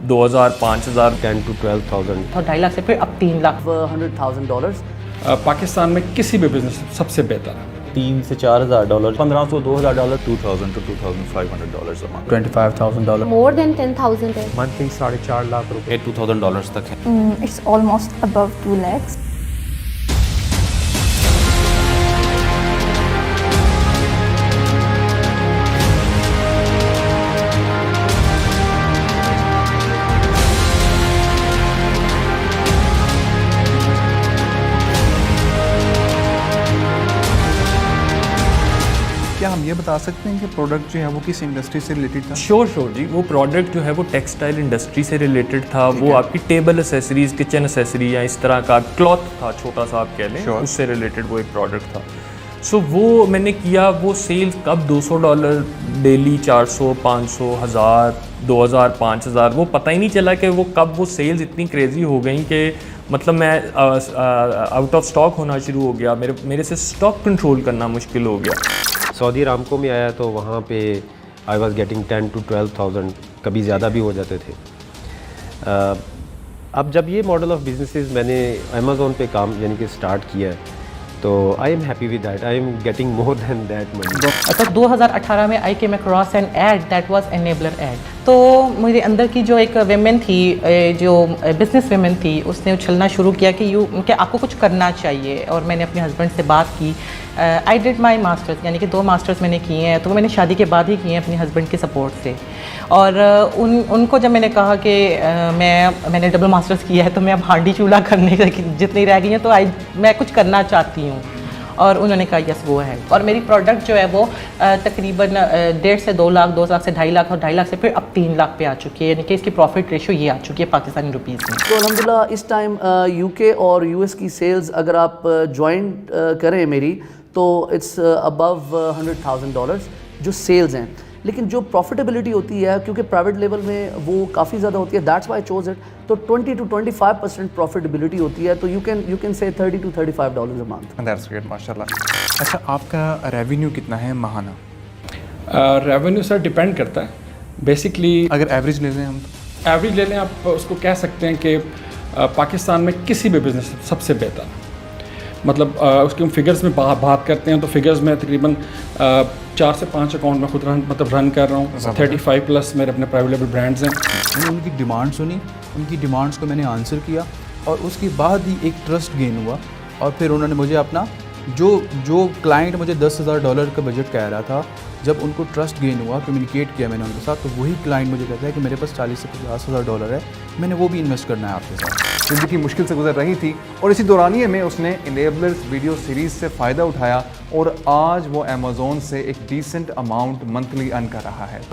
2000 5000 10 to 12,000 और 2.5 लाख से फिर अब 3 लाख $100,000 पाकिस्तान में किसी भी बिजनेस सबसे बेहतर है। $3,000 से $4,000 $1,500 $2,000 $2,000 to $2,500 a month. $25,000 more than 10,000 है. मंथली 4.5 लाख रुपए $2,000 तक है। It's almost above 2 lakhs. क्या हम ये बता सकते हैं कि प्रोडक्ट जो है वो किस इंडस्ट्री से रिलेटेड था? श्योर जी, वो प्रोडक्ट जो है वो टेक्सटाइल इंडस्ट्री से रिलेटेड था। वो आपकी टेबल एसेसरीज, किचन एसेसरी या इस तरह का क्लॉथ था, छोटा सा आप कह लें, उससे रिलेटेड वो एक प्रोडक्ट था। सो वो मैंने किया। वो सेल्स कब $200 डेली, 400 500 1000 2000 5000, वो पता ही नहीं चला कि वो कब वो सेल्स इतनी क्रेजी हो गई कि मतलब मैं आउट ऑफ स्टॉक होना शुरू हो गया। मेरे से स्टॉक कंट्रोल करना मुश्किल हो गया। सऊदी अरामको में आया तो वहाँ पे आई वॉज गेटिंग 10 to 12,000, कभी ज़्यादा भी हो जाते थे। अब जब ये मॉडल ऑफ बिजनेसेस मैंने अमेज़ोन पे काम यानी कि स्टार्ट किया है तो I am happy with that. I am getting more than that money. तो 2018 में I came across an ad that was enabler ad. तो मेरे अंदर की जो एक वेमेन थी, जो बिजनेस वेमेन थी, उसने उछलना शुरू किया कि आपको कुछ करना चाहिए। और मैंने अपने हस्बैंड से बात की। आई डिड माई मास्टर्स, यानी कि 2 मास्टर्स मैंने किए हैं। तो वो मैंने शादी के बाद ही किए हैं अपने हस्बैंड के सपोर्ट से। और उनको जब मैंने कहा कि मैंने डबल मास्टर्स किया है तो मैं अब हांडी चूल्हा करने जितनी रह गई हैं तो मैं कुछ करना चाहती हूँ। और उन्होंने कहा यस वो है। और मेरी प्रोडक्ट जो है वो तकरीबन 1.5 से 2 लाख, 2 लाख से 2.5 लाख और 2.5 लाख से फिर अब 3 लाख पे आ चुकी है। यानी कि इसकी प्रॉफिट रेशियो ये आ चुकी है पाकिस्तानी रुपीज़ में। तो अल्हम्दुलिल्लाह इस टाइम यूके और यूएस की सेल्स अगर आप ज्वाइन करें मेरी तो इट्स अबव $100,000 जो सेल्स हैं। लेकिन जो प्रॉफिटेबिलिटी होती है, क्योंकि प्राइवेट लेवल में वो काफ़ी ज़्यादा होती है, दैट्स वाई चोज इट। तो 20 to 25% प्रॉफिटेबिलिटी होती है। तो you can say $30 to $35 a month. That's great, माशाल्लाह। अच्छा, आपका रेवेन्यू कितना है माहाना? रेवेन्यू सर डिपेंड करता है बेसिकली। अगर एवरेज ले लें हम तो एवरेज ले लें, आप उसको कह सकते हैं कि पाकिस्तान में किसी भी बिजनेस सबसे बेहतर है। मतलब उसके हम फिगर्स में बात करते हैं तो फिगर्स में तकरीबन 4 से 5 अकाउंट में खुद रन कर रहा हूँ। 35+ मेरे अपने प्राइवेट लेवल ब्रांड्स हैं। मैंने उनकी डिमांड सुनी, उनकी डिमांड्स को मैंने आंसर किया और उसके बाद ही एक ट्रस्ट गेन हुआ। और फिर उन्होंने मुझे अपना जो क्लाइंट मुझे $10,000 का बजट कह रहा था, जब उनको ट्रस्ट गेन हुआ, कम्युनिकेट किया मैंने उनके साथ, तो वही क्लाइंट मुझे कहता है कि मेरे पास $40,000 से $50,000 है, मैंने वो भी इन्वेस्ट करना है आपके साथ। ज़िंदगी मुश्किल से गुजर रही थी और इसी दौरानिए में उसने इनेबलर्स वीडियो सीरीज़ से फ़ायदा उठाया और आज वो अमेज़ोन से एक डिसेंट अमाउंट मंथली अर्न कर रहा है।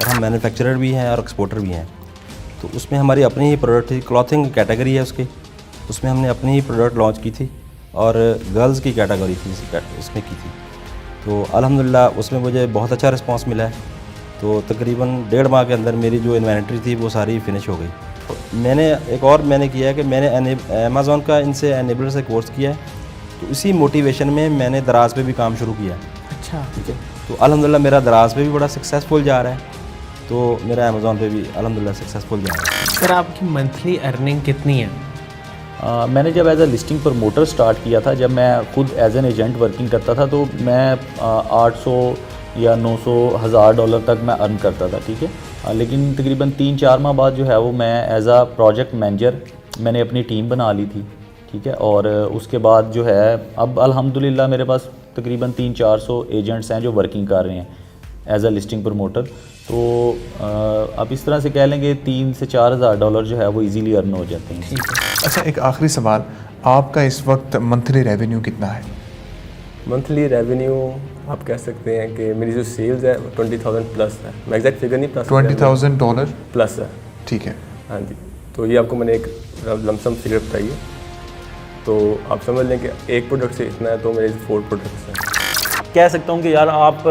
और हम मैन्युफैक्चरर भी हैं और एक्सपोर्टर भी हैं। तो उसमें हमारी अपनी ही प्रोडक्ट थी, क्लॉथिंग कैटेगरी है उसकी, उसमें हमने अपनी ही प्रोडक्ट लॉन्च की थी और गर्ल्स की कैटेगरी थी उसमें की थी। तो अल्हम्दुलिल्लाह उसमें मुझे बहुत अच्छा रिस्पांस मिला है। तो तकरीबन 1.5 माह के अंदर मेरी जो इन्वेंट्री थी वो सारी फिनिश हो गई। मैंने एक और किया है कि मैंने अमेज़ॉन का इनसे एनेबलर से कोर्स किया है। तो इसी मोटिवेशन में मैंने दराज पे भी काम शुरू किया। अच्छा, ठीक है। तो अल्हम्दुलिल्लाह मेरा दराज पे भी बड़ा सक्सेसफुल जा रहा है। तो मेरा अमेज़ॉन पे भी अल्हम्दुलिल्लाह सक्सेसफुल जा रहा है। सर आपकी मंथली अर्निंग कितनी है? मैंने जब as a listing promoter start किया था, जब मैं खुद एज एन एजेंट वर्किंग करता था, तो मैं 800 या 900 $1,000 तक मैं अर्न करता था। ठीक है। लेकिन तकरीबन 3-4 माह बाद जो है वो मैं एज अ प्रोजेक्ट मैनेजर मैंने अपनी टीम बना ली थी। ठीक है। और उसके बाद जो है अब अल्हम्दुलिल्लाह मेरे पास तकरीबन 300-400 एजेंट्स हैं जो वर्किंग कर रहे हैं एज अ लिस्टिंग प्रमोटर। तो अब इस तरह से कह लेंगे $3,000 से $4,000 जो है वो इजीली अर्न हो जाते हैं। अच्छा, एक आखिरी सवाल, आपका इस वक्त मंथली रेवेन्यू कितना है? मंथली रेवेन्यू आप कह सकते हैं कि मेरी जो सेल्स है 20,000 प्लस है। मैं एग्जैक्ट फिगर नहीं प्लस $20,000 प्लस है। ठीक है। हाँ जी। तो ये आपको मैंने एक लमसम फिगर बताई है। तो आप समझ लें कि एक प्रोडक्ट से इतना है, तो मेरे 4 प्रोडक्ट्स हैं। कह सकता हूँ कि यार आप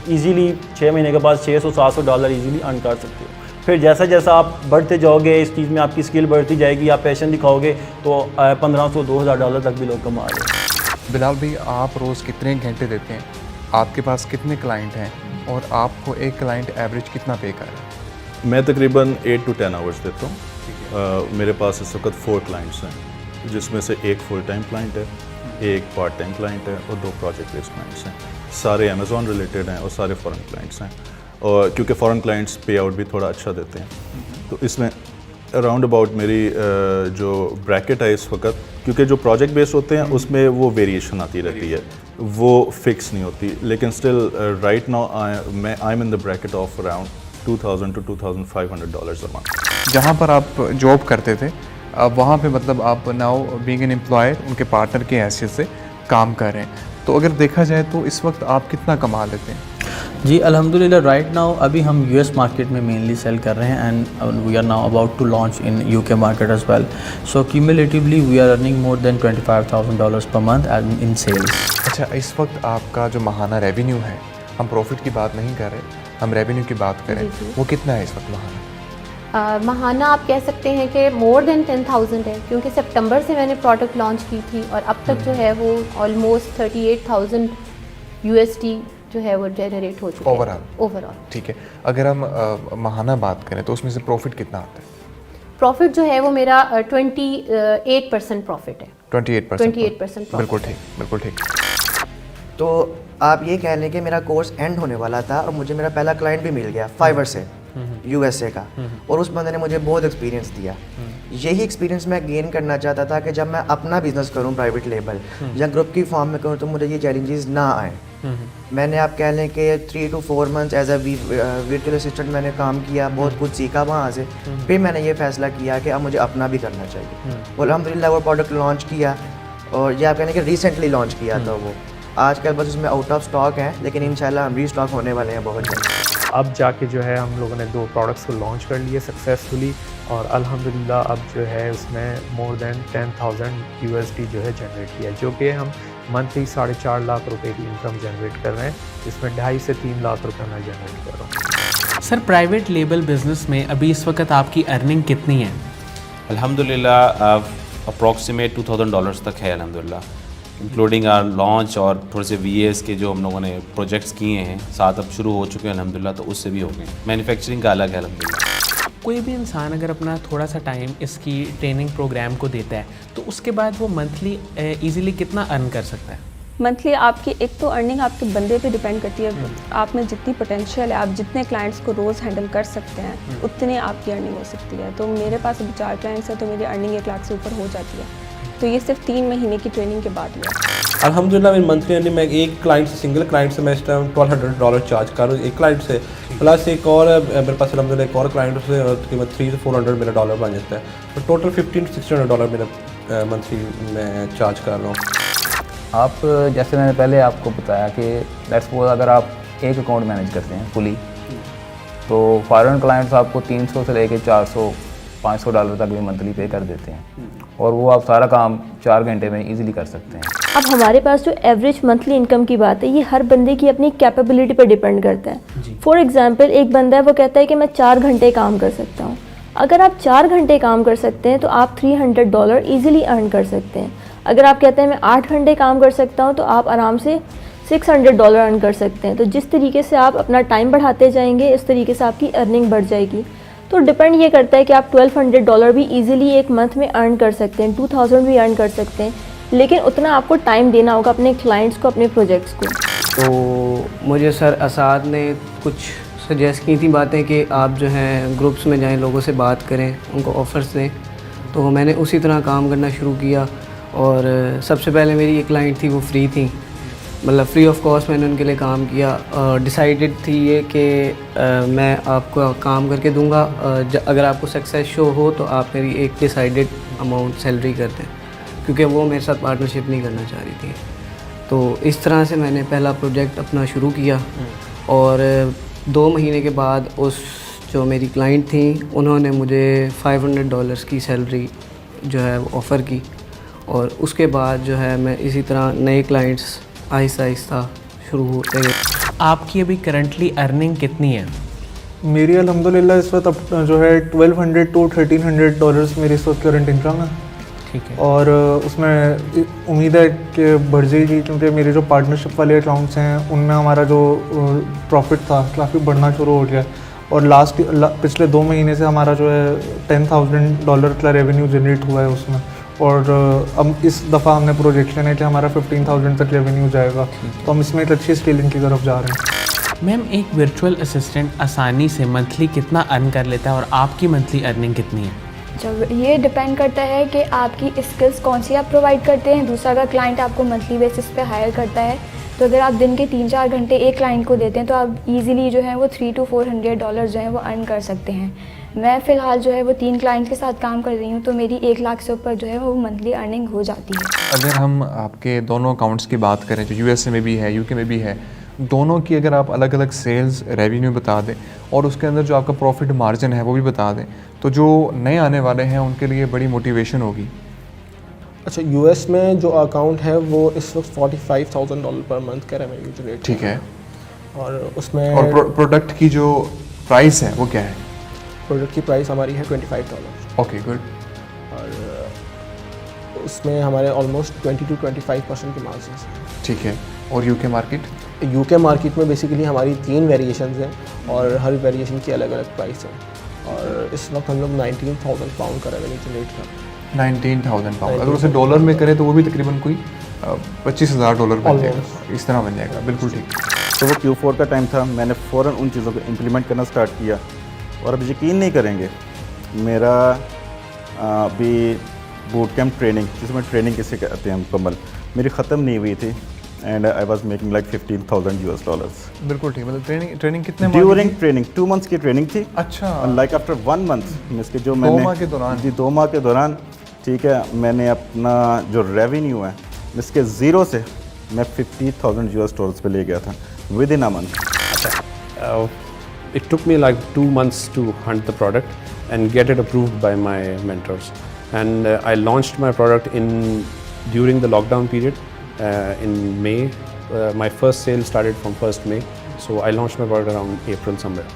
इजीली 6 महीने के बाद $600-700 इजीली अर्न कर सकते हो। फिर जैसा जैसा आप बढ़ते जाओगे, इस चीज़ में आपकी स्किल बढ़ती जाएगी, आप पैशन दिखाओगे तो $1,500-2,000 तक भी लोग कमा रहे हैं। बिलाल भाई, आप रोज़ कितने घंटे देते हैं? आपके पास कितने क्लाइंट हैं और आपको एक क्लाइंट एवरेज कितना पे कर रहा है? मैं तकरीबन 8 to 10 आवर्स देता हूँ। मेरे पास इस वक्त 4 क्लाइंट्स हैं, जिसमें से एक फुल टाइम क्लाइंट है, एक पार्ट टाइम क्लाइंट है और 2 प्रोजेक्ट बेस्ड क्लाइंट्स हैं। सारे अमेज़ॉन रिलेटेड हैं और सारे फॉरेन क्लाइंट्स हैं, और क्योंकि फॉरेन क्लाइंट्स पे आउट भी थोड़ा अच्छा देते हैं, तो इसमें अराउंड अबाउट मेरी जो ब्रैकेट है इस वक्त, क्योंकि जो प्रोजेक्ट बेस्ड होते हैं उसमें वो वेरिएशन आती रहती है, वो फिक्स नहीं होती, लेकिन still right now I M in the bracket of around $2,000 to $2,500 a month। जहाँ पर आप जॉब करते थे वहाँ पे मतलब आप नाउ बीइंग एन एम्प्लॉयर उनके पार्टनर की हैसियत से काम कर रहे हैं, तो अगर देखा जाए तो इस वक्त आप कितना कमा लेते हैं? जी अल्हम्दुलिल्लाह राइट नाउ अभी हम यूएस मार्केट में मेनली सेल कर रहे हैं and we are now about to launch in UK market as well, so cumulatively we are earning more than $25,000 per month in sales. अच्छा, इस वक्त आपका जो माहाना रेवेन्यू है, हम प्रॉफिट की बात नहीं कर रहे, हम रेवेन्यू की बात करें, वो कितना है इस वक्त माहाना? महाना आप कह सकते हैं कि मोर देन 10,000 है, क्योंकि सितंबर से मैंने प्रोडक्ट लॉन्च की थी और अब तक जो है वो ऑलमोस्ट 38,000 USD जो है वो जनरेट हो चुका है ओवरऑल। ठीक है, अगर हम माहाना बात करें तो उसमें से प्रॉफिट कितना आता है? प्रॉफिट जो है वो मेरा 28% प्रॉफिट है। 28% बिल्कुल ठीक, बिल्कुल ठीक। तो आप ये कह लें कि मेरा कोर्स एंड होने वाला था और मुझे मेरा पहला क्लाइंट भी मिल गया फाइवर से, USA का, और उस बंदे ने मुझे बहुत एक्सपीरियंस दिया। यही एक्सपीरियंस मैं गेन करना चाहता था कि जब मैं अपना बिजनेस करूं प्राइवेट लेबल या ग्रुप की फॉर्म में करूं तो मुझे ये चैलेंजेस ना आए। मैंने आप कह लें कि 3 to 4 months as a virtual assistant मैंने काम किया, बहुत कुछ सीखा वहाँ से, फिर मैंने ये फैसला किया कि अब मुझे अपना भी करना चाहिए और अल्हम्दुलिल्लाह वो प्रोडक्ट लॉन्च किया, और ये आप कहने कि रिसेंटली लॉन्च किया था वो। आजकल बस उसमें आउट ऑफ स्टॉक है, लेकिन इंशाल्लाह हम रीस्टॉक होने वाले हैं बहुत जल्द। अब जाके जो है हम लोगों ने 2 प्रोडक्ट्स को लॉन्च कर लिए सक्सेसफुली, और अल्हम्दुलिल्लाह अब जो है उसमें मोर देन 10,000 USD जो है जनरेट किया, जो कि हम मंथली 4.5 लाख रुपए की इनकम जनरेट कर रहे हैं, जिसमें 2.5 से 3 लाख रुपए मैं जनरेट कर रहा हूँ। सर प्राइवेट लेबल बिजनेस में अभी इस वक्त आपकी अर्निंग कितनी है? अल्हम्दुलिल्लाह अप्रॉक्सीमेट $2,000 तक है अल्हम्दुलिल्लाह, इंक्लूडिंग आर लॉन्च और थोड़े से VAs के जो हम लोगों ने प्रोजेक्ट्स किए हैं 7 अब शुरू हो चुके हैं अल्हम्दुलिल्लाह, तो उससे भी हो गए। मैन्युफैक्चरिंग का अलग है अल्हम्दुलिल्लाह। कोई भी इंसान अगर अपना थोड़ा सा टाइम इसकी ट्रेनिंग प्रोग्राम को देता है तो उसके बाद वो मंथली इजीली कितना अर्न कर सकता है? मंथली आपकी एक तो अर्निंग आपके बंदे पे डिपेंड करती है, आप में जितनी पोटेंशियल है, आप जितने क्लाइंट्स को रोज़ हैंडल कर सकते हैं उतनी आपकी अर्निंग हो सकती है। तो मेरे पास अभी 4 क्लाइंट्स हैं तो मेरी अर्निंग 1 लाख से ऊपर हो जाती है, तो ये सिर्फ 3 महीने की ट्रेनिंग के बाद हुआ। अल्हम्दुलिल्लाह मेरी मंथली अर्निंग में एक क्लाइंट से, सिंगल क्लाइंट से मैं इस टाइम $1,200 चार्ज कर रहा हूँ एक क्लाइंट से, प्लस एक और मेरे पास अल्हम्दुलिल्लाह एक और क्लाइंट से तकरीबन $300 to $400 मेरा डॉलर बन जाता है, तो टोटल $1,500 to $1,600 मेरा मंथली मैं चार्ज कर रहा हूँ। आप जैसे मैंने पहले आपको बताया कि लेट्स सपोज अगर आप एक अकाउंट मैनेज करते हैं फुली, तो फॉरेन क्लाइंट्स आपको 300 से लेके $400-500 तक भी मंथली पे कर देते हैं, और वो आप सारा काम 4 घंटे में इजीली कर सकते हैं। अब हमारे पास जो एवरेज मंथली इनकम की बात है, ये हर बंदे की अपनी कैपेबिलिटी पर डिपेंड करता है। फॉर एग्जांपल एक बंदा है वो कहता है कि मैं 4 घंटे काम कर सकता हूँ। अगर आप 4 घंटे काम कर सकते हैं तो आप $300 ईजिली अर्न कर सकते हैं। अगर आप कहते हैं मैं 8 घंटे काम कर सकता हूँ तो आप आराम से $600 अर्न कर सकते हैं। तो जिस तरीके से आप अपना टाइम बढ़ाते जाएंगे इस तरीके से आपकी अर्निंग बढ़ जाएगी। तो डिपेंड ये करता है कि आप $1,200 भी इजीली एक मंथ में अर्न कर सकते हैं, 2,000 भी अर्न कर सकते हैं, लेकिन उतना आपको टाइम देना होगा अपने क्लाइंट्स को, अपने प्रोजेक्ट्स को। तो मुझे सर असाद ने कुछ सजेस्ट की थी बातें कि आप जो हैं ग्रुप्स में जाएं, लोगों से बात करें, उनको ऑफ़र्स दें। तो मैंने उसी तरह काम करना शुरू किया, और सबसे पहले मेरी एक क्लाइंट थी वो फ्री थी, मतलब फ्री ऑफ कॉस्ट मैंने उनके लिए काम किया। डिसाइडेड थी ये कि मैं आपको काम करके दूंगा, अगर आपको सक्सेस शो हो तो आप मेरी एक डिसाइडेड अमाउंट सैलरी कर दें, क्योंकि वो मेरे साथ पार्टनरशिप नहीं करना चाह रही थी। तो इस तरह से मैंने पहला प्रोजेक्ट अपना शुरू किया, और 2 महीने के बाद उस जो मेरी क्लाइंट थी उन्होंने मुझे $500 की सैलरी जो है वो ऑफ़र की, और उसके बाद जो है मैं इसी तरह नए क्लाइंट्स आहिस्ता आहिस्ता शुरू होते गए। आपकी अभी करंटली अर्निंग कितनी है? मेरी अल्हम्दुलिल्लाह इस वक्त जो है $1,200 to $1,300 मेरी इस वक्त करंट इनकम है। ठीक है। और उसमें उम्मीद है कि बढ़ जाएगी, क्योंकि मेरे जो पार्टनरशिप वाले अकाउंट्स हैं उनमें हमारा जो प्रॉफिट था काफ़ी बढ़ना शुरू हो गया। और पिछले 2 महीने से हमारा जो है $10,000 का रेवेन्यू जनरेट हुआ है उसमें। और अब इस दफ़ा हमने प्रोजेक्शन है कि हमारा 15,000 तक रेवेन्यू जाएगा, तो हम इसमें एक अच्छी स्केलिंग की तरफ जा रहे हैं। मैम, एक वर्चुअल असिस्टेंट आसानी से मंथली कितना अर्न कर लेता है और आपकी मंथली अर्निंग कितनी है? जब ये डिपेंड करता है कि आपकी स्किल्स कौन सी आप प्रोवाइड करते हैं। दूसरा, अगर क्लाइंट आपको मंथली बेसिस पे हायर करता है तो अगर आप दिन के 3-4 घंटे एक क्लाइंट को देते हैं तो आप इजीली जो है वो $300 to $400 जो है वो अर्न कर सकते हैं। मैं फ़िलहाल जो है वो 3 क्लाइंट के साथ काम कर रही हूँ, तो मेरी 1 लाख से ऊपर जो है वो मंथली अर्निंग हो जाती है। अगर हम आपके दोनों अकाउंट्स की बात करें, जो यूएसए में भी है, यूके में भी है, दोनों की अगर आप अलग अलग सेल्स रेवेन्यू बता दें और उसके अंदर जो आपका प्रॉफिट मार्जिन है वो भी बता दें, तो जो नए आने वाले हैं उनके लिए बड़ी मोटिवेशन होगी। अच्छा, यूएस में जो अकाउंट है वो इस वक्त $45,000 पर मंथ का रेवेन्यू जनरेट। ठीक है। और उसमें और प्रोडक्ट की जो प्राइस है वो क्या है? प्रोडक्ट की प्राइस हमारी है $25। Okay, good. और उसमें हमारे ऑलमोस्ट 20 to 25% के मार्जिन हैं। ठीक है। और यूके मार्केट? यूके मार्केट में बेसिकली हमारी 3 वेरिएशंस हैं और हर वेरिएशन की अलग अलग प्राइस है। और इस वक्त हम लोग £19,000 का रेवेन्यू जनरेट कर रहे हैं। £19,000। अगर उसे डॉलर में करें तो वो भी तकरीबन कोई $25,000 बन जाएगा, इस तरह बन जाएगा। बिल्कुल ठीक। तो वो Q4 का टाइम था, मैंने फ़ौरन उन चीज़ों को इम्प्लीमेंट करना स्टार्ट किया और अब यकीन नहीं करेंगे, मेरा अभी बूट कैम्प ट्रेनिंग, जिसमें ट्रेनिंग किसे कहते हैं मुकम्मल, मेरी ख़त्म नहीं हुई थी and I was making like $15,000। बिल्कुल ठीक। मतलब ट्रेनिंग कितने ड्यूरिंग ट्रेनिंग 2 मंथ्स की ट्रेनिंग थी। अच्छा। लाइक आफ्टर 1 मंथ इसके जो 2 माह के दौरान? जी, 2 माह के दौरान, ठीक है, मैंने अपना जो रेवेन्यू है इसके ज़ीरो से मैं $50,000 पे ले गया था with in a month. It took me like 2 months to hunt the product and get it approved by my mentors. And I launched my product during the lockdown period in May. My first sale started from 1st May. So I launched my product around April somewhere.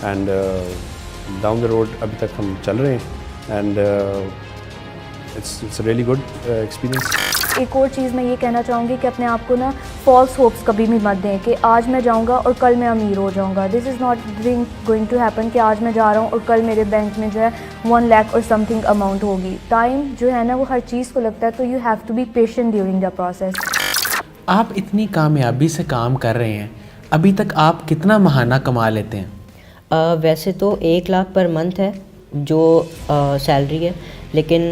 And down the road, अभी तक हम चल रहे हैं and it's a really good experience. एक और चीज़ मैं ये कहना चाहूँगी कि अपने आप को ना फॉल्स होप्स कभी भी मत दें कि आज मैं जाऊँगा और कल मैं अमीर हो जाऊँगा। This is not going to happen कि आज मैं जा रहा हूँ और कल मेरे बैंक में जो है 1 लाख और समथिंग अमाउंट होगी। टाइम जो है ना वो हर चीज़ को लगता है, तो you have to be patient during the process. आप इतनी कामयाबी से काम कर रहे हैं, अभी तक आप कितना महाना कमा लेते हैं? वैसे तो 1 लाख पर मंथ है जो सैलरी है, लेकिन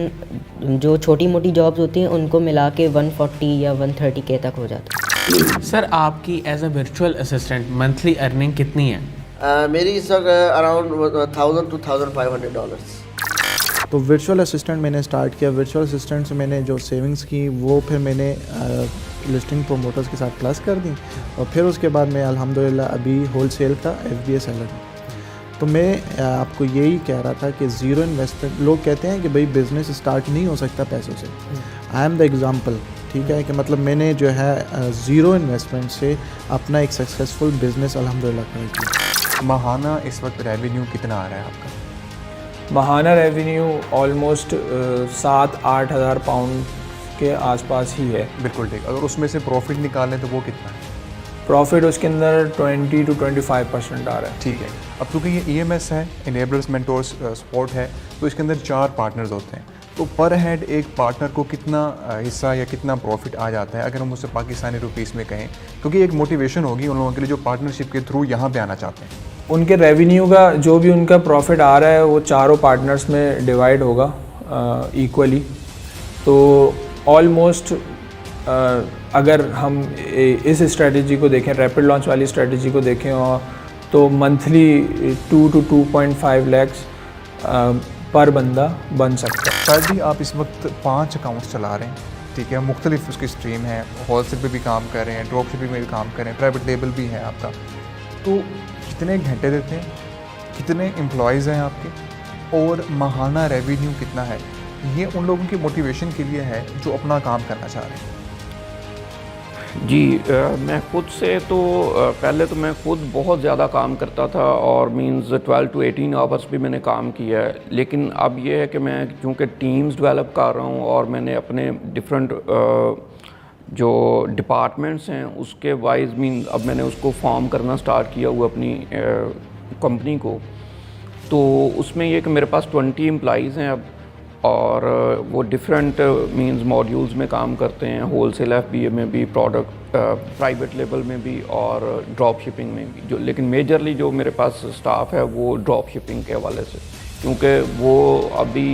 जो छोटी मोटी जॉब्स होती हैं उनको मिला के 140 या 130K तक हो जाता है। सर, आपकी as a virtual assistant monthly earning कितनी है? मेरी इस वक्त अराउंड $1,000 to $1,500। तो वर्चुअल असिस्टेंट मैंने स्टार्ट किया। वर्चुअल असिस्टेंट से मैंने जो सेविंग्स की वो फिर मैंने लिस्टिंग प्रोमोटर्स के साथ प्लस कर दी और फिर उसके बाद मैं अल्हम्दुलिल्लाह अभी होलसेल का FBA सेलर हूँ। तो मैं आपको यही कह रहा था कि ज़ीरो इन्वेस्टमेंट, लोग कहते हैं कि भाई बिज़नेस स्टार्ट नहीं हो सकता पैसों से। आई एम द एग्ज़ाम्पल, ठीक है, कि मतलब मैंने जो है ज़ीरो इन्वेस्टमेंट से अपना एक सक्सेसफुल बिज़नेस अल्हम्दुलिल्लाह खड़ा किया। महाना इस वक्त रेवेन्यू कितना आ रहा है आपका? महाना रेवेन्यू ऑलमोस्ट 7-8 हज़ार पाउंड के आसपास ही है। बिल्कुल ठीक। अगर उसमें से प्रॉफिट निकालें तो वो कितना है? प्रॉफिट उसके अंदर 20 to 25% आ रहा है। ठीक है। अब क्योंकि ये EMS है, इनेबलर्स मेंटोर्स सपोर्ट है, तो इसके अंदर 4 पार्टनर्स होते हैं, तो पर हेड एक पार्टनर को कितना हिस्सा या कितना प्रॉफिट आ जाता है, अगर हम उससे पाकिस्तानी रुपीस में कहें, क्योंकि एक मोटिवेशन होगी उन लोगों के लिए जो पार्टनरशिप के थ्रू यहाँ पे आना चाहते हैं। उनके रेवेन्यू का जो भी उनका प्रॉफिट आ रहा है वो चारों पार्टनर्स में डिवाइड होगा इक्वली। तो ऑलमोस्ट अगर हम इस स्ट्रेटजी को देखें, रैपिड लॉन्च वाली स्ट्रेटजी को देखें, और तो मंथली 2 to 2.5 lakhs पर बंदा बन सकता है। सर जी, आप इस वक्त 5 अकाउंट्स चला रहे हैं, ठीक है, मुख्तलिफ उसकी स्ट्रीम है, होलसेल पे भी काम कर रहे हैं, ड्रॉप शिपिंग में भी काम कर रहे हैं, प्राइवेट लेबल भी है आपका, तो कितने घंटे देते हैं, कितने एम्प्लॉयज़ हैं आपके और माहाना रेवेन्यू कितना है? ये उन लोगों की मोटिवेशन के लिए है जो अपना काम करना चाह रहे हैं। जी मैं खुद से तो पहले तो मैं खुद बहुत ज़्यादा काम करता था और मींस 12 to 18 आवर्स भी मैंने काम किया है, लेकिन अब ये है कि मैं क्योंकि टीम्स डेवलप कर रहा हूँ और मैंने अपने डिफरेंट जो डिपार्टमेंट्स हैं उसके वाइज मीन अब मैंने उसको फॉर्म करना स्टार्ट किया हुआ अपनी कंपनी को। तो उसमें ये कि मेरे पास 20 एम्प्लॉइज़ हैं अब, और वो डिफरेंट मींस मॉड्यूल्स में काम करते हैं, होलसेल FBA में भी, प्रोडक्ट प्राइवेट लेवल में भी और ड्रॉप शिपिंग में भी। जो लेकिन मेजरली जो मेरे पास स्टाफ है वो ड्रॉप शिपिंग के हवाले से, क्योंकि वो अभी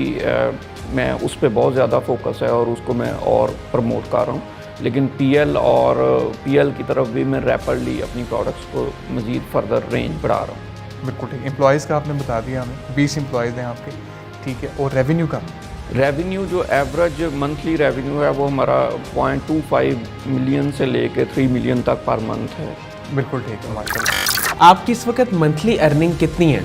मैं उस पर बहुत ज़्यादा फोकस है और उसको मैं और प्रमोट कर रहा हूँ। लेकिन PL की तरफ भी मैं रैपिडली अपनी प्रोडक्ट्स को मज़ीद फर्दर रेंज बढ़ा रहा हूँ। बिल्कुल ठीक। एम्प्लॉयज़ का आपने बता दिया हमें, 20 एम्प्लॉयज़ हैं आपके, ठीक है। और रेवेन्यू का? रेवेन्यू जो एवरेज मंथली रेवेन्यू है वो हमारा 0.25 मिलियन से लेके 3 मिलियन तक पर मंथ है। बिल्कुल ठीक है, माशाल्लाह। आपकी इस वक्त मंथली अर्निंग कितनी है?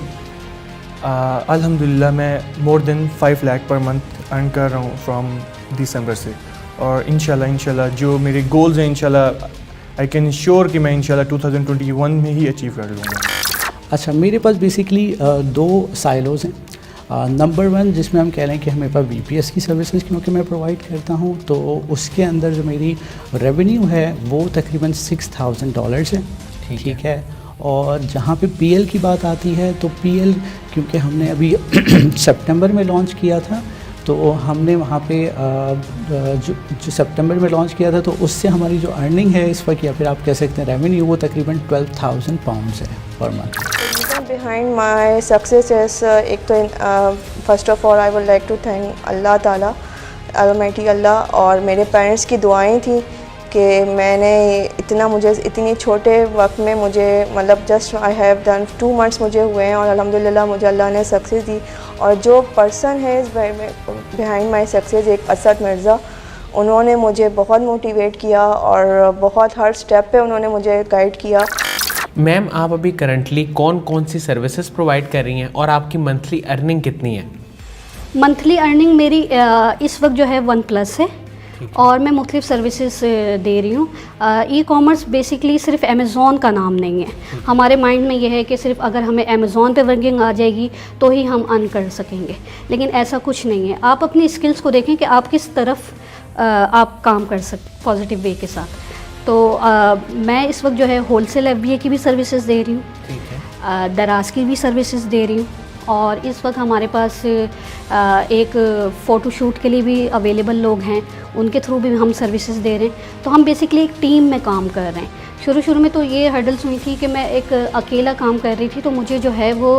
अल्हम्दुलिल्लाह मैं more than 5 lakh per month earn कर रहा हूँ फ्रॉम दिसंबर से, और इंशाल्लाह जो मेरे गोल्स हैं इंशाल्लाह आई कैन श्योर कि मैं इंशाल्लाह 2021 में ही अचीव कर लूँगा। अच्छा, मेरे पास बेसिकली 2 साइलोज़ हैं। नंबर 1 जिसमें हम कह रहे हैं कि हमें पास VPS की सर्विसेज क्योंकि मैं प्रोवाइड करता हूँ, तो उसके अंदर जो मेरी रेवेन्यू है वो तकरीबन $6,000 है, ठीक है। और जहाँ पे PL की बात आती है तो PL क्योंकि हमने अभी सितंबर में लॉन्च किया था, तो हमने वहाँ पे जो सितंबर में लॉन्च किया था तो उससे हमारी जो अर्निंग है इस वक्त, या फिर आप कह सकते हैं रेवेन्यू, वो तकरीबन £12,000 है per month. Behind my success is एक तो first of all I would like to thank अल्लाह ताला, Almighty अल्लाह, और मेरे पेरेंट्स की दुआएं थी कि मुझे इतनी छोटे वक्त में मुझे मतलब just I have done 2 months मुझे हुए हैं और अल्हम्दुलिल्लाह मुझे अल्लाह ने सक्सेस दी। और जो पर्सन है इस बिहाइंड माई सक्सेस, एक असद मिर्ज़ा, उन्होंने मुझे बहुत मोटिवेट किया और बहुत हर स्टेप पे उन्होंने मुझे गाइड किया। मैम, आप अभी करंटली कौन कौन सी सर्विसेज प्रोवाइड कर रही हैं और आपकी मंथली अर्निंग कितनी है? मंथली अर्निंग मेरी इस वक्त जो है 1+ है और मैं मुख्तलिफ सर्विसेज दे रही हूँ। ई-कॉमर्स बेसिकली सिर्फ अमेज़ॉन का नाम नहीं है। हमारे माइंड में यह है कि सिर्फ अगर हमें अमेज़ॉन पे वर्किंग आ जाएगी तो ही हम अर्न कर सकेंगे, लेकिन ऐसा कुछ नहीं है। आप अपनी स्किल्स को देखें कि आप किस तरफ आप काम कर सकते पॉजिटिव वे के साथ। तो मैं इस वक्त जो है होलसेल FBA की भी सर्विसेज दे रही हूँ, दराज की भी सर्विसेज दे रही हूँ, और इस वक्त हमारे पास एक फ़ोटोशूट के लिए भी अवेलेबल लोग हैं, उनके थ्रू भी हम सर्विसेज दे रहे हैं। तो हम बेसिकली एक टीम में काम कर रहे हैं। शुरू में तो ये हर्डल्स हुई थी कि मैं एक अकेला काम कर रही थी, तो मुझे जो है वो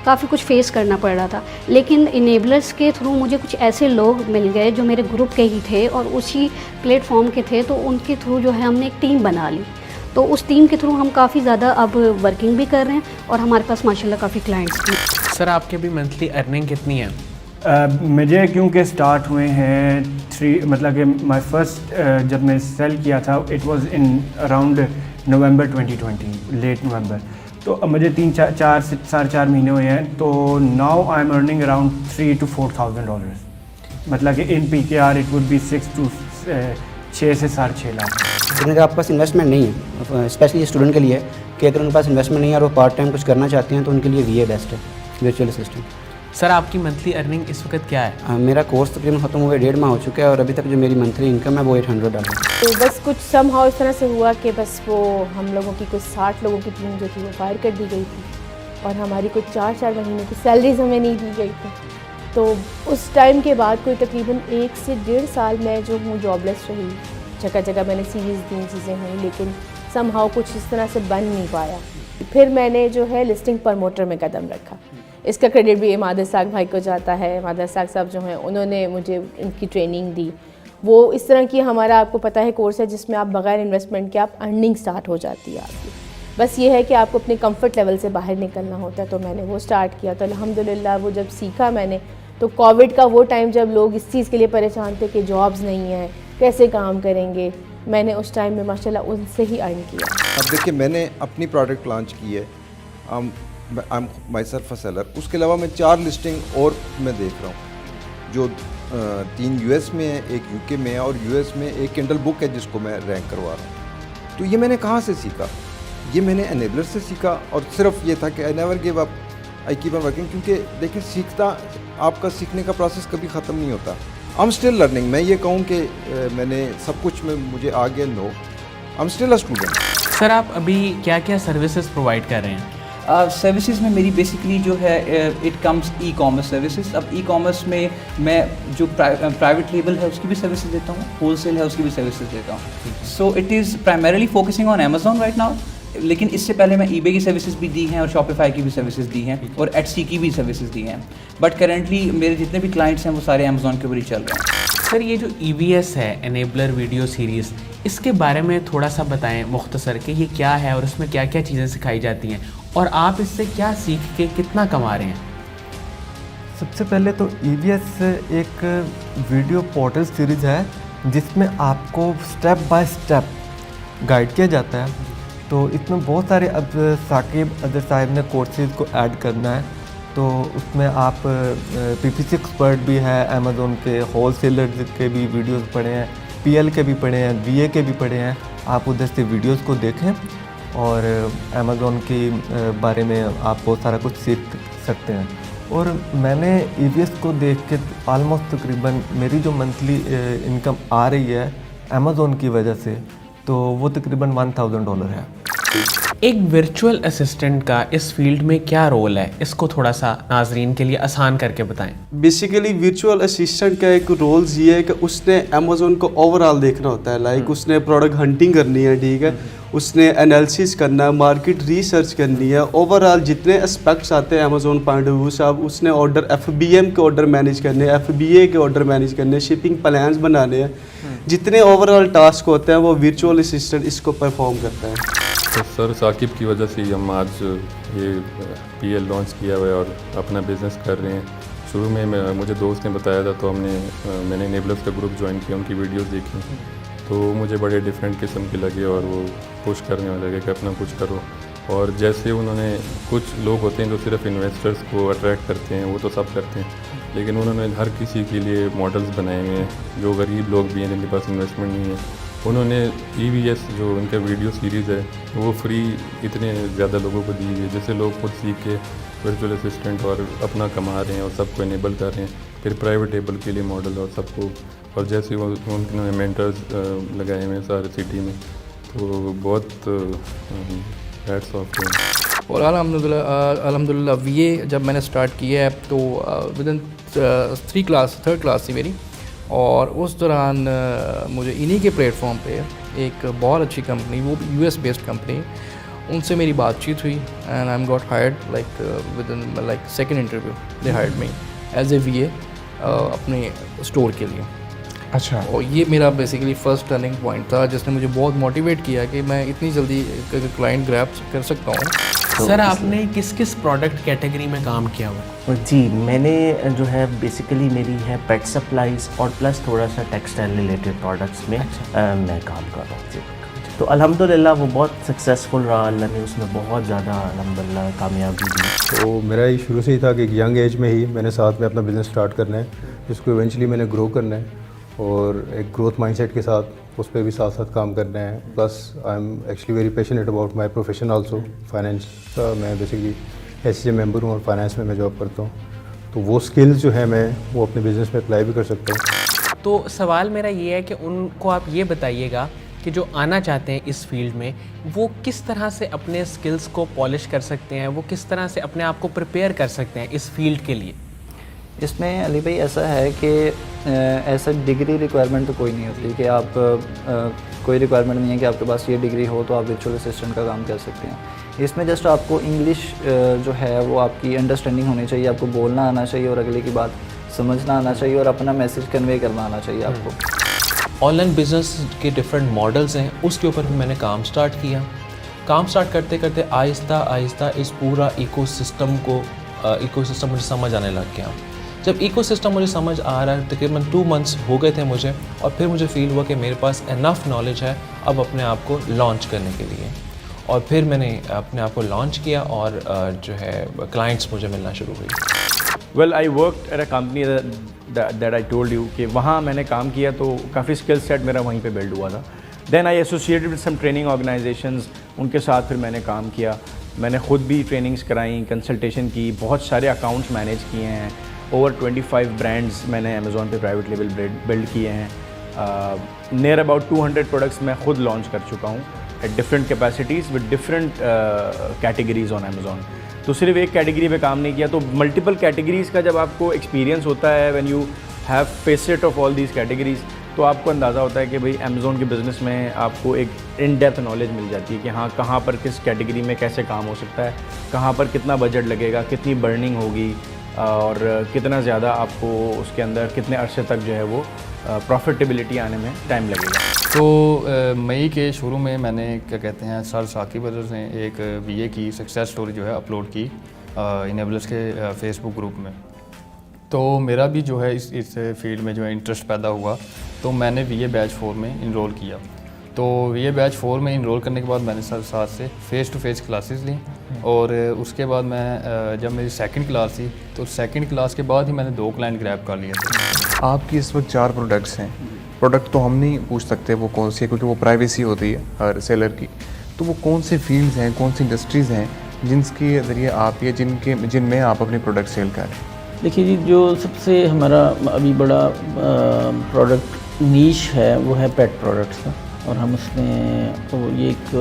काफ़ी कुछ फेस करना पड़ रहा था, लेकिन इनेबलर्स के थ्रू मुझे कुछ ऐसे लोग मिल गए जो मेरे ग्रुप के ही थे और उसी प्लेटफॉर्म के थे, तो उनके थ्रू जो है हमने एक टीम बना ली। तो उस टीम के थ्रू हम काफ़ी ज़्यादा अब वर्किंग भी कर रहे हैं और हमारे पास माशाल्लाह काफ़ी क्लाइंट्स भी। सर, आपकी अभी मंथली अर्निंग कितनी है? मुझे क्योंकि स्टार्ट हुए हैं 3 मतलब कि माय फर्स्ट जब मैं सेल किया था it was in around November 2020, late November, तो मुझे 3-4 से 4.5 महीने हुए हैं। तो now I am earning around $3,000 to $4,000, मतलब कि in PKR it would be 6 से 6.5 लाख। लेकिन अगर आपके पास इन्वेस्टमेंट नहीं है, स्पेशली स्टूडेंट के लिए, कि अगर उनके पास इन्वेस्टमेंट नहीं है और वो पार्ट टाइम कुछ करना चाहते हैं तो उनके लिए VA बेस्ट है, वर्चुअल असिस्टेंट। सर, आपकी मंथली अर्निंग इस वक्त क्या है? मेरा कोर्स तकरीबन ख़त्म हुए 1.5 माह हो चुका है और अभी तक जो मेरी मंथली इनकम है वो $800। तो बस कुछ समहाउ इस तरह से हुआ कि बस वो हम लोगों की कुछ 60 लोगों की टीम जो थी वो फायर कर दी गई थी और हमारी कुछ 4-4 महीने की सैलरीज हमें नहीं दी गई थी। तो उस टाइम के बाद कोई तकरीबन 1 से 1.5 साल मैं जो हूँ जॉबलेस रही। जगह जगह मैंने सीरीज़ दी, चीज़ें हुई, लेकिन समहाउ कुछ इस तरह से बन नहीं पाया। फिर मैंने जो है लिस्टिंग प्रमोटर में कदम रखा। इसका क्रेडिट भी इमाद इसाक भाई को जाता है। इमाद इसाक साहब जो हैं उन्होंने मुझे इनकी ट्रेनिंग दी। वो इस तरह की हमारा आपको पता है कोर्स है जिसमें आप बगैर इन्वेस्टमेंट के आप अर्निंग स्टार्ट हो जाती है आपकी। बस ये है कि आपको अपने कंफर्ट लेवल से बाहर निकलना होता है। तो मैंने वो स्टार्ट किया। तो अल्हम्दुलिल्लाह वो जब सीखा मैंने, तो कोविड का वो टाइम जब लोग इस चीज़ के लिए परेशान थे कि जॉब्स नहीं हैं, कैसे काम करेंगे, मैंने उस टाइम में माशाल्लाह उनसे ही अर्न किया। अब देखिए, मैंने अपनी प्रोडक्ट लॉन्च की है, I am my self a seller. उसके अलावा मैं 4 लिस्टिंग और मैं देख रहा हूँ जो 3 यूएस में है, एक यूके में है और यूएस में एक किंडल बुक है जिसको मैं रैंक करवा रहा हूँ। तो ये मैंने कहाँ से सीखा? ये मैंने एनेबलर से सीखा और सिर्फ ये था कि I never give up, I keep on working. क्योंकि देखिए आपका सीखने का प्रोसेस कभी ख़त्म नहीं होता। आई एम स्टिल लर्निंग। मैं ये कहूँ कि मैंने सब कुछ में मुझे आ गया, no, I am still a student. Sir आप अभी क्या क्या सर्विसेज प्रोवाइड कर रहे हैं? सर्विसेज में मेरी बेसिकली जो है it comes e commerce services. अब ई कॉमर्स में मैं जो प्राइवेट लेबल है उसकी भी सर्विसेज देता हूँ, होलसेल है उसकी भी सर्विसेज देता हूँ। So it is primarily focusing on Amazon right now, लेकिन इससे पहले मैं ईबे की सर्विसेज भी दी हैं और शॉपिफाई की भी सर्विसेज दी हैं और एटसी की भी सर्विसेज दी हैं। बट करेंटली मेरे जितने भी क्लाइंट्स हैं वो सारे अमेजोन के ऊपर ही चल रहे हैं। सर ये जो EVS है, एनेबलर वीडियो सीरीज़, इसके बारे में थोड़ा सा बताएं मुख्तसर कि ये क्या है और इसमें क्या क्या चीज़ें सिखाई जाती हैं और आप इससे क्या सीख के कितना कमा रहे हैं? सबसे पहले तो EVS एक वीडियो पोर्टल सीरीज़ है जिसमें आपको स्टेप बाय स्टेप गाइड किया जाता है। तो इसमें बहुत सारे अब साकिब अदर साहिब ने कोर्सेज़ को ऐड करना है, तो उसमें आप PPC एक्सपर्ट भी है, अमेज़ोन के होलसेलर के भी वीडियोस पढ़े हैं, PL के भी पढ़े हैं, VA के भी पढ़े हैं। आप उधर से वीडियोस को देखें और अमेज़ोन के बारे में आप बहुत सारा कुछ सीख सकते हैं। और मैंने EVS को देख के आलमोस्ट तकरीबन मेरी जो मंथली इनकम आ रही है अमेज़ोन की वजह से, तो वो तकरीबन $1000 है। एक वर्चुअल असिस्टेंट का इस फील्ड में क्या रोल है, इसको थोड़ा सा नाजरीन के लिए आसान करके बताएं। बेसिकली वर्चुअल असिस्टेंट का एक रोल्स ये है कि उसने अमेज़ोन को ओवरऑल देखना होता है। लाइक उसने प्रोडक्ट हंटिंग करनी है, ठीक है, उसने एनालिसिस करना है, मार्केट रिसर्च करनी है, ओवरऑल जितने एस्पेक्ट्स आते हैं अमेज़ोन पॉइंट ऑफ व्यू से। अब उसने ऑर्डर FBM के ऑर्डर मैनेज करने हैं, FBA के ऑर्डर मैनेज करने हैं, शिपिंग प्लान्स बनाने हैं, जितने ओवरऑल टास्क होते हैं वो वर्चुअल असिस्टेंट इसको परफॉर्म करता है। तो सर साकिब की वजह से ही हम आज ये PL लॉन्च किया हुआ है और अपना बिज़नेस कर रहे हैं। शुरू में मुझे दोस्त ने बताया था तो मैंने एनेबलर्स का ग्रुप ज्वाइन किया, उनकी वीडियोस देखी तो मुझे बड़े डिफरेंट किस्म के लगे और वो पुश करने लगे कि अपना कुछ करो। और जैसे उन्होंने, कुछ लोग होते हैं जो सिर्फ इन्वेस्टर्स को अट्रैक्ट करते हैं, वो तो सब करते हैं, लेकिन उन्होंने हर किसी के लिए मॉडल्स बनाए हुए हैं। जो गरीब लोग भी हैं जिनके पास इन्वेस्टमेंट नहीं है, उन्होंने EVS जो उनका वीडियो सीरीज़ है वो फ्री इतने ज़्यादा लोगों को दी हुई है, जिससे लोग खुद सीख के वर्चुअल असिस्टेंट और अपना कमा रहे हैं और सबको इनेबल कर रहे हैं। फिर प्राइवेट टेबल के लिए मॉडल और सबको, और जैसे वो उन्होंने मेंटर्स लगाए हुए हैं सारे सिटी में, तो बहुत हैट्स ऑफ। और अल्हम्दुलिल्लाह VA जब मैंने स्टार्ट किया है तो विदिन 3rd क्लास थी मेरी, और उस दौरान मुझे इन्हीं के प्लेटफॉर्म पे एक बहुत अच्छी कंपनी, वो भी US बेस्ड कंपनी, उनसे मेरी बातचीत हुई and I am got hired within like second interview they hired me as a VA अपने स्टोर के लिए। अच्छा। और ये मेरा बेसिकली फर्स्ट टर्निंग पॉइंट था जिसने मुझे बहुत मोटिवेट किया कि मैं इतनी जल्दी क्लाइंट ग्रैब कर सकता हूँ। तो सर आपने किस किस प्रोडक्ट कैटेगरी में काम किया हुआ? जी, मैंने जो है बेसिकली मेरी है पेट सप्लाईज़ और प्लस थोड़ा सा टेक्सटाइल रिलेटेड प्रोडक्ट्स में मैं काम कर रहा हूँ। तो अल्हम्दुलिल्लाह वो बहुत सक्सेसफुल रहा, अल्लाह ने उसमें बहुत ज़्यादा अल्हम्दुलिल्लाह कामयाबी दी। तो मेरा ये शुरू से ही था कि एक यंग एज में ही मैंने साथ में अपना बिज़नेस स्टार्ट करना है, जिसको इवेंचुअली मैंने ग्रो करना है और एक ग्रोथ माइंडसेट के साथ उस पर भी साथ साथ काम करना है। Plus I am actually very passionate about my profession also, finance का मैं बेसिकली SCA मेंबर हूँ और फाइनेंस में मैं जॉब करता हूँ, तो वो स्किल्स जो है मैं वो अपने बिज़नेस में अप्लाई भी कर सकता हूँ। तो सवाल मेरा ये है कि उनको आप ये बताइएगा कि जो आना चाहते हैं इस फील्ड में, वो किस तरह से अपने स्किल्स को पॉलिश कर सकते हैं, वो किस तरह से अपने आप को प्रिपेयर कर सकते हैं इस फील्ड के लिए। इसमें अली भाई ऐसा है कि ऐसा डिग्री रिक्वायरमेंट तो कोई नहीं होती कि आप कोई रिक्वायरमेंट नहीं है कि आपके पास ये डिग्री हो तो आप वर्चुअल असिस्टेंट का काम कर सकते हैं। इसमें जस्ट आपको इंग्लिश जो है वो आपकी अंडरस्टैंडिंग होनी चाहिए, आपको बोलना आना चाहिए और अगले की बात समझना आना चाहिए और अपना मैसेज कन्वे करना आना चाहिए आपको। ऑनलाइन बिजनेस के डिफरेंट मॉडल्स हैं, उसके ऊपर भी मैंने काम स्टार्ट किया। काम स्टार्ट करते करते आहिस्ता आहिस्ता इस पूरा इकोसिस्टम मुझे समझ आने लग गया। जब इकोसिस्टम मुझे समझ आ रहा है, तकरीबन 2 मंथ्स हो गए थे मुझे, और फिर मुझे फ़ील हुआ कि मेरे पास इनफ नॉलेज है अब अपने आप को लॉन्च करने के लिए, और फिर मैंने अपने आप को लॉन्च किया और जो है क्लाइंट्स मुझे मिलना शुरू हुई। Well I work at a company that I told you कि वहाँ मैंने काम किया तो काफ़ी स्किल सेट मेरा वहीं पे बिल्ड हुआ था। Then I associated with some training organisations, उनके साथ फिर मैंने काम किया। मैंने ख़ुद भी ट्रेनिंग्स कराई, कंसल्टेशन की, बहुत सारे अकाउंट्स मैनेज किए हैं। ओवर 25 ब्रांड्स मैंने अमेज़ॉन पे प्राइवेट लेवल बिल्ड किए हैं। नियर अबाउट 200 प्रोडक्ट्स मैं ख़ुद लॉन्च कर चुका हूँ at different capacities with different categories on Amazon. तो सिर्फ एक कैटेगरी पे काम नहीं किया, तो मल्टीपल कैटेगरीज़ का जब आपको एक्सपीरियंस होता है, when you have facet of all these categories, तो आपको अंदाज़ा होता है कि भाई अमेज़ॉन के बिज़नेस में आपको एक इन डेप्थ नॉलेज मिल जाती है कि हाँ कहाँ पर किस कैटेगरी में कैसे काम हो सकता है, कहाँ पर कितना बजट लगेगा, कितनी बर्निंग होगी और कितना ज़्यादा आपको उसके अंदर कितने अरसे तक जो है वो प्रॉफिटेबिलिटी आने में टाइम लगेगा। तो मई के शुरू में मैंने क्या कहते हैं सर साकिब ब्रदर्स ने एक VA की सक्सेस स्टोरी जो है अपलोड की इनेबलर्स के फेसबुक ग्रुप में। तो मेरा भी जो है इस फील्ड में जो है इंटरेस्ट पैदा हुआ, तो मैंने VA बैच 4 में इनरोल किया। तो VA बैच 4 में इनरोल करने के बाद मैंने सर साथ से फ़ेस टू फेस क्लासेस ली और उसके बाद मैं जब मेरी सेकंड क्लास थी तो सेकंड क्लास के बाद ही मैंने 2 क्लाइंट ग्रैब कर लिए थे। आपकी इस वक्त 4 प्रोडक्ट्स हैं। प्रोडक्ट तो हम नहीं पूछ सकते वो कौन सी है क्योंकि वो प्राइवेसी होती है हर सेलर की। तो वो कौन से फील्ड्स हैं, कौन सी इंडस्ट्रीज़ हैं जिनके ज़रिए आप ये जिनमें आप अपने प्रोडक्ट सेल कर रहे हैं? देखिए जी, जो सबसे हमारा अभी बड़ा प्रोडक्ट नीश है वो है पेट प्रोडक्ट्स का, और हम उसमें तो ये एक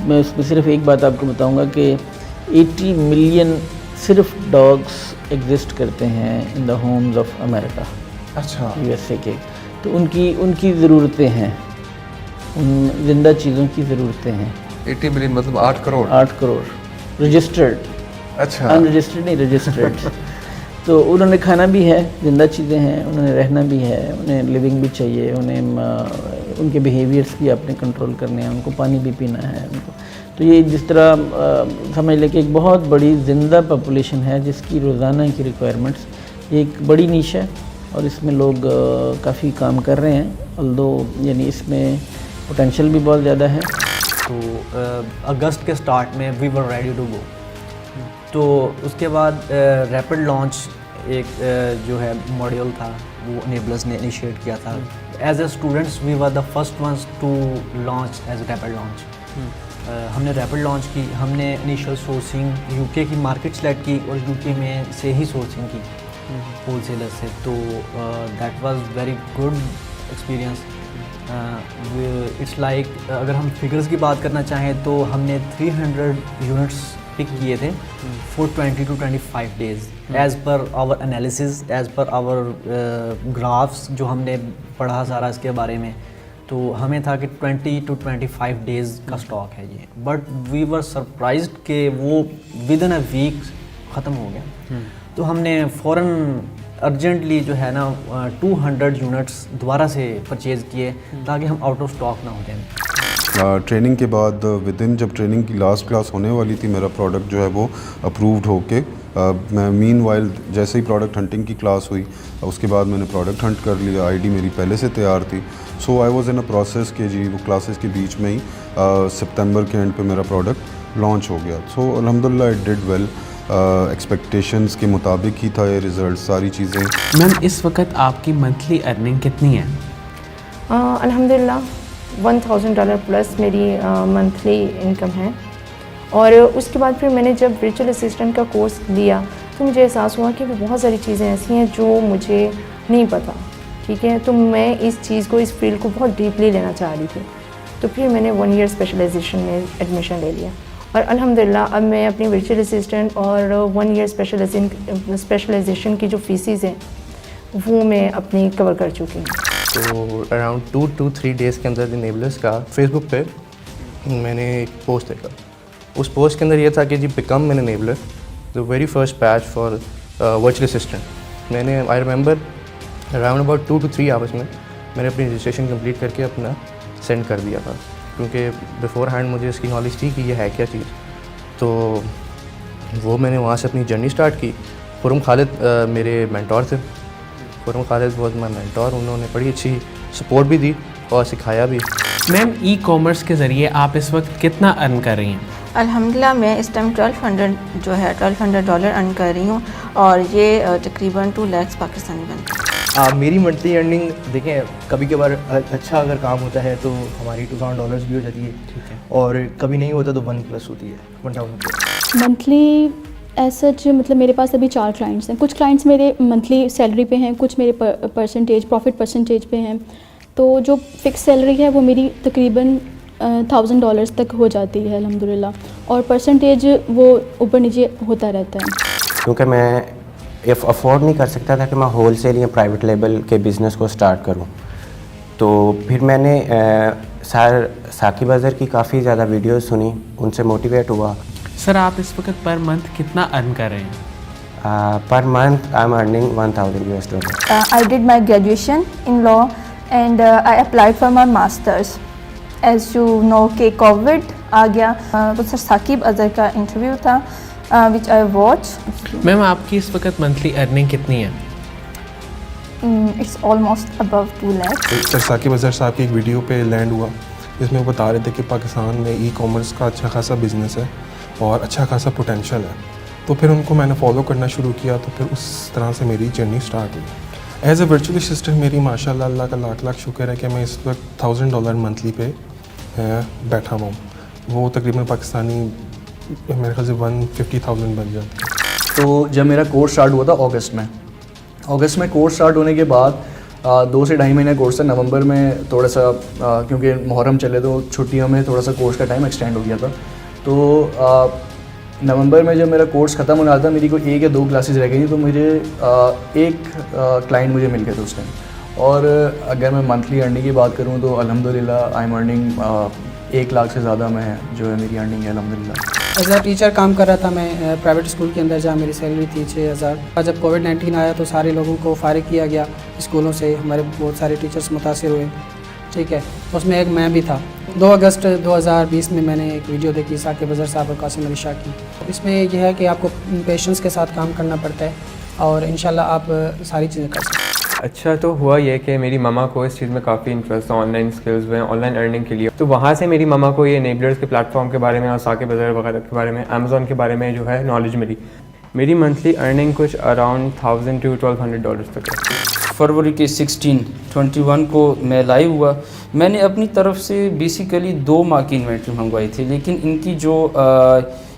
मैं उसमें सिर्फ एक बात आपको बताऊंगा कि 80 मिलियन सिर्फ डॉग्स एग्जिस्ट करते हैं in the homes of America. अच्छा। USA के, तो उनकी ज़रूरतें हैं, उन जिंदा चीज़ों की ज़रूरतें हैं। 80 मिलियन मतलब 8 करोड़? 8 करोड़ रजिस्टर्ड। अच्छा। अनरजिस्टर्ड नहीं, रजिस्टर्ड। तो उन्होंने खाना भी है, जिंदा चीज़ें हैं, उन्होंने रहना भी है, उन्हें लिविंग भी चाहिए, उन्हें उनके बिहेवियर्स भी आपने कंट्रोल करने हैं, उनको पानी भी पीना है उनको। तो ये जिस तरह समझ लें कि एक बहुत बड़ी ज़िंदा पॉपुलेशन है जिसकी रोज़ाना की रिक्वायरमेंट्स, एक बड़ी नीश है और इसमें लोग काफ़ी काम कर रहे हैं। ऑल्दो यानी इसमें पोटेंशियल भी बहुत ज़्यादा है। तो अगस्त के स्टार्ट में we were ready to go. तो उसके बाद रैपिड लॉन्च एक जो है मॉड्यूल था वो इनेबलर्स ने इनिशिएट किया था। As a students we were the first ones to launch as rapid launch. हमने रैपिड लॉन्च की, हमने इनिशियल सोर्सिंग UK की मार्केट सेलेक्ट की और UK में से ही सोर्सिंग की होलसेलर से। तो that was very good experience. It's like अगर हम फिगर्स की बात करना चाहें तो हमने 300 यूनिट्स पिक किए थे for 20 to 25 days as per hour analysis, as per hour graphs जो हमने पढ़ा सारा इसके बारे में। तो हमें था कि 20 to 25 डेज़ का स्टॉक है ये, बट वी वर सरप्राइज्ड कि वो विद इन अ वीक ख़त्म हो गया। तो हमने फ़ौरन अर्जेंटली जो है ना 200 यूनिट्स दोबारा से परचेज़ किए ताकि हम आउट ऑफ स्टॉक ना हो जाए। ट्रेनिंग के बाद विदिन जब ट्रेनिंग की लास्ट क्लास होने वाली थी, मेरा प्रोडक्ट जो है वो अप्रूव्ड होके मैं मीनवाइल जैसे ही प्रोडक्ट हंटिंग की क्लास हुई उसके बाद मैंने प्रोडक्ट हंट कर लिया। आईडी मेरी पहले से तैयार थी। सो I was in a process के जी वो क्लासेस के बीच में ही सितंबर के एंड पे मेरा प्रोडक्ट लॉन्च हो गया। सो अल्हम्दुलिल्लाह इट डिड वेल। एक्सपेक्टेशंस के मुताबिक ही था ये रिज़ल्ट, सारी चीज़ें। मैम इस वक्त आपकी मंथली अर्निंग कितनी है? अल्हम्दुलिल्लाह $1000 प्लस मेरी मंथली इनकम है। और उसके बाद फिर मैंने जब वर्चुअल असिस्टेंट का कोर्स लिया तो मुझे एहसास हुआ कि बहुत सारी चीज़ें ऐसी हैं जो मुझे नहीं पता, ठीक है। तो मैं इस चीज़ को, इस फील्ड को बहुत डीपली लेना चाह रही थी। तो फिर मैंने 1 ईयर स्पेशलाइजेशन में एडमिशन ले लिया और अल्हम्दुलिल्लाह अब मैं अपनी वर्चुअल असिस्टेंट और 1 ईयर स्पेशलाइजेशन की जो फीसिस हैं वो मैं अपनी कवर कर चुकी हूँ। तो अराउंड 2 to 3 डेज़ के अंदर इनेबलर्स का फेसबुक पे मैंने एक पोस्ट देखा। उस पोस्ट के अंदर ये था कि जी become an enabler, the very first batch for virtual assistant. मैंने I remember around about 2 to 3 hours में मैंने अपनी रजिस्ट्रेशन कंप्लीट करके अपना सेंड कर दिया था, क्योंकि बिफोर हैंड मुझे इसकी नॉलेज थी कि ये है क्या चीज़। तो वो मैंने वहाँ से अपनी जर्नी स्टार्ट की। खुरम खालिद मेरे मेंटोर थे। Khurram Khalid was my mentor. उन्होंने बड़ी अच्छी सपोर्ट भी दी और सिखाया भी। मैम ई कॉमर्स के ज़रिए आप इस वक्त कितना अर्न कर रही हैं? अल्हम्दुलिल्लाह मैं इस टाइम 1200 जो है $1200 अर्न कर रही हूँ और ये तकरीबन 2 लाख पाकिस्तानी बनता है। मेरी मंथली अर्निंग देखें, कभी कभार अच्छा अगर काम होता है तो हमारी $2000 भी हो जाती है, ठीक है, और कभी नहीं होता तो 1+ होती है, 1000। मंथली ऐसा मतलब मेरे पास अभी 4 क्लाइंट्स हैं। कुछ क्लाइंट्स मेरे मंथली सैलरी पे हैं, कुछ मेरे प्रॉफिट परसेंटेज पे हैं। तो जो फिक्स सैलरी है वो मेरी तकरीबन $1000 तक हो जाती है अल्हम्दुलिल्लाह, और परसेंटेज वो ऊपर नीचे होता रहता है। क्योंकि मैं अफोर्ड नहीं कर सकता था कि मैं होल सेल या प्राइवेट लेबल के बिज़नेस को स्टार्ट करूं, तो फिर मैंने साकिब अज़हर की काफ़ी ज़्यादा वीडियोस सुनी, उनसे मोटिवेट हुआ। सर आप इस वक्त पर मंथ कितना अर्न कर रहे हैं? Per month I am earning $1000। I did my graduation in law and I applied for my masters. As you know कि कोविड आ गया, वो सर साकिब अज़हर का इंटरव्यू था which I watched. मैम आपकी इस वक्त मंथली अर्निंग कितनी है? It's almost above 2 lakhs. Sir Saqib Azhar साहब की एक वीडियो पे लैंड हुआ जिसमें वो बता रहे थे कि पाकिस्तान में ई-कॉमर्स का अच्छा खासा बिज़नेस है और अच्छा खासा पोटेंशियल है। तो फिर उनको मैंने फॉलो करना शुरू किया, तो फिर उस तरह से मेरी जर्नी स्टार्ट हुई। एज ए वर्चुअल असिस्टेंट मेरी माशाल्लाह अल्लाह का लाख लाख शुक्र है कि मैं इस वक्त $1000 मंथली पे बैठा हुआ हूँ। वो तकरीबन पाकिस्तानी मेरे ख्याल से 150,000 बन जाता है। तो जब मेरा कोर्स स्टार्ट हुआ था अगस्त में कोर्स स्टार्ट होने के बाद 2 से ढाई महीने कोर्स था। नवंबर में थोड़ा सा क्योंकि मुहर्रम चले तो छुट्टियों में थोड़ा सा कोर्स का टाइम एक्सटेंड हो गया था। तो नवंबर में जब मेरा कोर्स ख़त्म होना था, मेरी कोई 1 या 2 क्लासेस रह गई थी, तो मुझे एक क्लाइंट मुझे मिल गया था उस टाइम। और अगर मैं मंथली अर्निंग की बात करूँ तो अल्हम्दुलिल्लाह आई एम अर्निंग 1 लाख से ज़्यादा में जो है मेरी अर्निंग है अल्हम्दुलिल्लाह। एज अ टीचर काम कर रहा था मैं प्राइवेट स्कूल के अंदर, जहाँ मेरी सैलरी थी 6000। जब कोविड-19 आया तो सारे लोगों को फारिग किया गया स्कूलों से, हमारे बहुत सारे टीचर्स मुतासिर हुए, ठीक है, उसमें एक मैं भी था। 2 अगस्त 2020 में मैंने एक वीडियो देखी साकिब अज़हर साहब और कासिम अली शाह की। इसमें यह है कि आपको पेशेंस के साथ काम करना पड़ता है और इंशाल्लाह आप सारी चीज़ें कर सकते हैं। अच्छा, तो हुआ ये कि मेरी ममा को इस चीज़ में काफ़ी इंटरेस्ट था, ऑनलाइन स्किल्स में, ऑनलाइन अर्निंग के लिए। तो वहाँ से मेरी ममा को ये एनेबलर्स के प्लेटफॉर्म के बारे में और साकिब अज़हर वगैरह के बारे में, अमेज़ॉन के बारे में जो है नॉलेज मिली। मेरी मंथली अर्निंग कुछ अराउंड $1000 to $1200 तक है। फरवरी के 21 को मैं लाइव हुआ। मैंने अपनी तरफ से बेसिकली 2 माह की इन्वेंट्री मंगवाई थी, लेकिन इनकी जो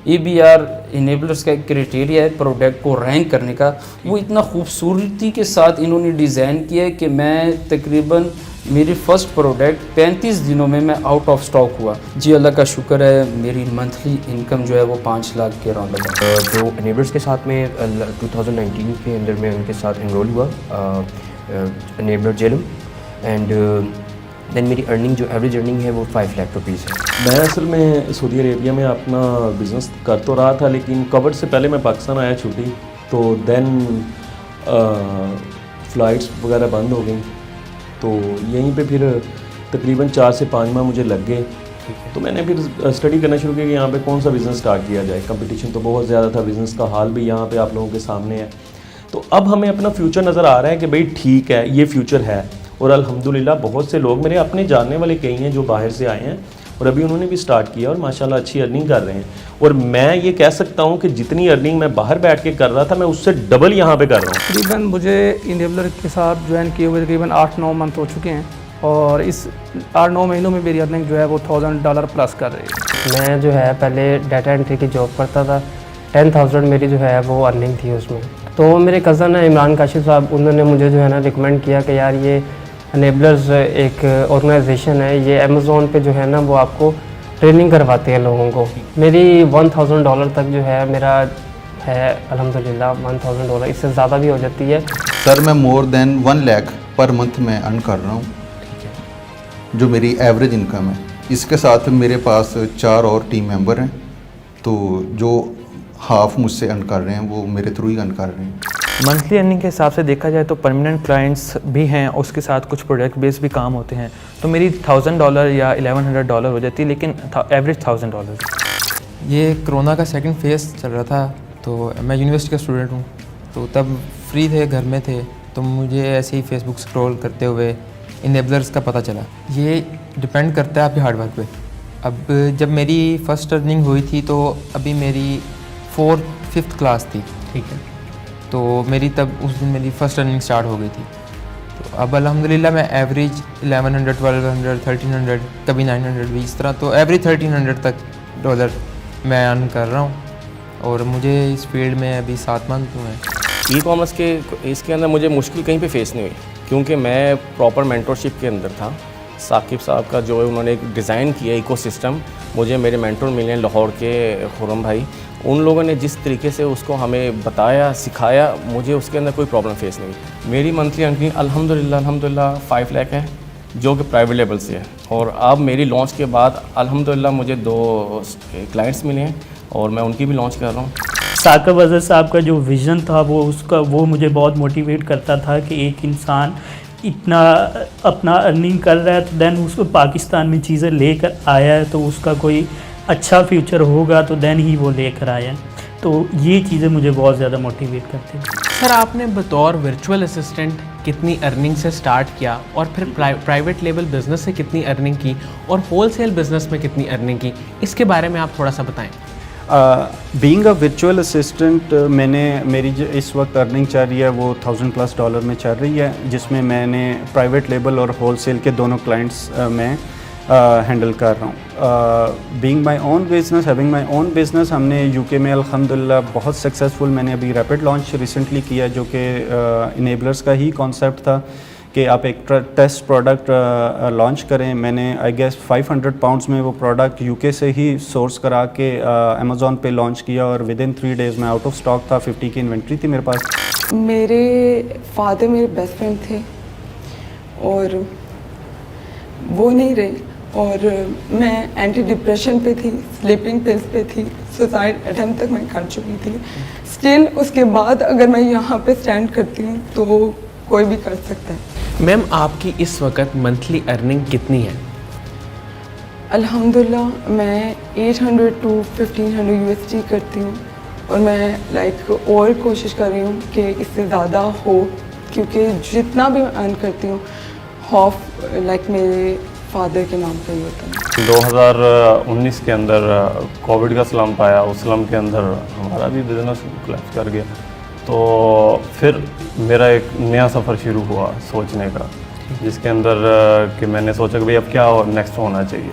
ABR इनेबलर्स का क्राइटेरिया है प्रोडक्ट को रैंक करने का, वो इतना खूबसूरती के साथ इन्होंने डिज़ाइन किया है कि मैं तकरीबन मेरी फ़र्स्ट प्रोडक्ट 35 दिनों में मैं आउट ऑफ स्टॉक हुआ। जी अल्लाह का शुक्र है, मेरी मंथली इनकम जो है वो 5 लाख के राउंड है। जो इनेबलर्स के साथ में 2019 के अंदर में उनके साथ इनरोल हुआ इनेबलर जेलम, एंड देन मेरी अर्निंग जो एवरेज अर्निंग है वो 5 लाख रुपीज़ है। मैं असल में सऊदी अरेबिया में अपना बिज़नेस कर तो रहा था, लेकिन कोविड से पहले मैं पाकिस्तान आया छुट्टी, तो देन फ़्लाइट्स वगैरह बंद हो गई, तो यहीं पे फिर तकरीबन 4 से 5 माह मुझे लग गए। तो मैंने फिर स्टडी करना शुरू किया कि यहाँ पे कौन सा बिज़नेस स्टार्ट किया जाए। कंपटीशन तो बहुत ज़्यादा था, बिज़नेस का हाल भी यहाँ पे आप लोगों के सामने है। तो अब हमें अपना फ्यूचर नज़र आ रहा है कि भाई ठीक है, ये फ्यूचर है, और अल्हम्दुलिल्लाह बहुत से लोग मेरे अपने जानने वाले कई हैं जो बाहर से आए हैं और अभी उन्होंने भी स्टार्ट किया और माशाल्लाह अच्छी अर्निंग कर रहे हैं। और मैं ये कह सकता हूँ कि जितनी अर्निंग मैं बाहर बैठ के कर रहा था, मैं उससे डबल यहाँ पे कर रहा हूँ। तकरीबन मुझे इनेबलर के साथ ज्वाइन किए हुए तकरीबन 8-9 मंथ हो चुके हैं और इस 8-9 महीनों में मेरी अर्निंग जो है वो $1000 प्लस कर रही है। मैं जो है पहले डाटा एंट्री की जॉब करता था, 10,000 मेरी जो है वो अर्निंग थी उसमें। तो मेरे कज़न है इमरान काशिफ साहब, उन्होंने मुझे जो है ना रिकमेंड किया कि यार ये इनेबलर्स एक ऑर्गेनाइजेशन है, ये अमेज़ॉन पे जो है ना वो आपको ट्रेनिंग करवाते हैं लोगों को। मेरी $1000 तक जो है मेरा है अल्हम्दुलिल्लाह $1000, इससे ज़्यादा भी हो जाती है। सर मैं more than 1 lakh per month में अर्न कर रहा हूँ, जो मेरी एवरेज इनकम है। इसके साथ मेरे पास 4 और टीम मेंबर हैं, तो जो हाफ मुझसे अर्न कर रहे हैं वो मेरे थ्रू ही अर्न कर रहे हैं। मंथली अर्निंग के हिसाब से देखा जाए तो परमानेंट क्लाइंट्स भी हैं, उसके साथ कुछ प्रोडक्ट बेस भी काम होते हैं, तो मेरी $1000 या $1100 हो जाती है, लेकिन एवरेज $1000। ये कोरोना का सेकंड फेज़ चल रहा था, तो मैं यूनिवर्सिटी का स्टूडेंट हूँ, तो तब फ्री थे, घर में थे, तो मुझे ऐसे ही फेसबुक स्क्रॉल करते हुए इनेबलर्स का पता चला। ये डिपेंड करता है आपके हार्डवर्क पे अब जब मेरी फ़र्स्ट अर्निंग हुई थी तो अभी मेरी 4th क्लास थी, ठीक है, तो मेरी तब उस दिन मेरी फ़र्स्ट अर्निंग स्टार्ट हो गई थी। तो अब अल्हम्दुलिल्लाह मैं एवरेज 1100, 1200, 1300, कभी 900 भी, इस तरह तो एवरेज 1300 तक डॉलर मैं अर्न कर रहा हूँ, और मुझे इस फील्ड में अभी 7 मंथ हुए हैं। ई कॉमर्स के इसके अंदर मुझे मुश्किल कहीं पे फेस नहीं हुई, क्योंकि मैं प्रॉपर मेंटरशिप के अंदर था। साकिब साहब का जो है उन्होंने एक डिज़ाइन किया इकोसिस्टम, मुझे मेरे मेंटर मिले लाहौर के खुरम भाई, उन लोगों ने जिस तरीके से उसको हमें बताया सिखाया, मुझे उसके अंदर कोई प्रॉब्लम फेस नहीं हुई। मेरी मंथली अर्निंग अल्हम्दुलिल्लाह 5 लाख है, जो कि प्राइवेट लेवल से है, और अब मेरी लॉन्च के बाद अल्हम्दुलिल्लाह मुझे 2 क्लाइंट्स मिले हैं और मैं उनकी भी लॉन्च कर रहा हूँ। साकिब अज़हर साहब का जो विज़न था वो मुझे बहुत मोटिवेट करता था कि एक इंसान इतना अपना अर्निंग कर रहा है तो देन उसको पाकिस्तान में चीज़ें लेकर आया है तो उसका कोई अच्छा फ्यूचर होगा, तो देन ही वो लेकर आया है। तो ये चीज़ें मुझे बहुत ज़्यादा मोटिवेट करती हैं। सर, आपने बतौर वर्चुअल असिस्टेंट कितनी अर्निंग से स्टार्ट किया, और फिर प्राइवेट लेवल बिज़नेस से कितनी अर्निंग की, और होलसेल बिज़नेस में कितनी अर्निंग की, इसके बारे में आप थोड़ा सा बताएं। बीइंग अ वर्चुअल असिस्टेंट, मेरी जो इस वक्त अर्निंग चल रही है वो $1000+ में चल रही है, जिसमें मैंने प्राइवेट लेबल और होलसेल के दोनों क्लाइंट्स में हैंडल कर रहा हूँ। Being my own business, having my own business, हमने यूके में अल्हम्दुलिल्लाह बहुत सक्सेसफुल, मैंने अभी रैपिड लॉन्च रिसेंटली किया, जो कि इनेबलर्स का ही कॉन्सेप्ट था कि आप एक टेस्ट प्रोडक्ट लॉन्च करें। मैंने आई गेस £500 में वो प्रोडक्ट यूके से ही सोर्स करा के अमेज़ॉन पे लॉन्च किया, और विद इन 3 डेज़ में आउट ऑफ स्टॉक था, 50 की इन्वेंट्री थी मेरे पास। मेरे फादर मेरे बेस्ट फ्रेंड थे और वो नहीं रहे, और मैं एंटी डिप्रेशन पे थी, स्लीपिंग पिल्स पे थी, सुसाइड अटेम्प्ट तक मैं कर चुकी थी। स्टिल उसके बाद अगर मैं यहाँ पे स्टैंड करती हूँ तो कोई भी कर सकता है। मैम, आपकी इस वक्त मंथली अर्निंग कितनी है? अल्हम्दुलिल्लाह मैं 800 to 1500 USD करती हूँ, और मैं और कोशिश कर रही हूँ कि इससे ज़्यादा हो, क्योंकि जितना भी मैं अर्न करती हूँ हाफ मेरे फादर के नाम पे ही होता है। 2019 के अंदर कोविड का स्लम आया, उस स्लम के अंदर हमारा भी बिज़नेस कोलैप्स कर गया, तो फिर मेरा एक नया सफ़र शुरू हुआ सोचने का, जिसके अंदर कि मैंने सोचा कि भाई अब क्या नेक्स्ट होना चाहिए।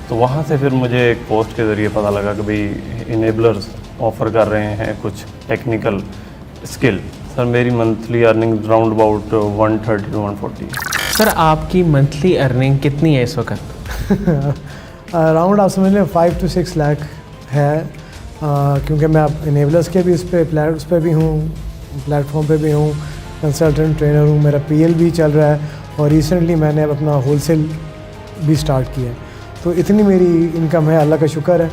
तो वहाँ से फिर मुझे एक पोस्ट के ज़रिए पता लगा कि भाई इनेबलर्स ऑफ़र कर रहे हैं कुछ टेक्निकल स्किल। सर, मेरी monthly earning round about 130 to 140। Sir, आपकी मंथली अर्निंग कितनी है इस वक्त? अराउंड आप समझ लें 5 to 6 लाख है, क्योंकि मैं अब इनेबलर्स के भी उस पर भी हूँ, प्लेटफॉर्म पे भी हूँ, कंसल्टेंट ट्रेनर हूँ, मेरा PL भी चल रहा है, और रिसेंटली मैंने अब अपना होलसेल भी स्टार्ट किया है। तो इतनी मेरी इनकम है, अल्लाह का शुक्र है।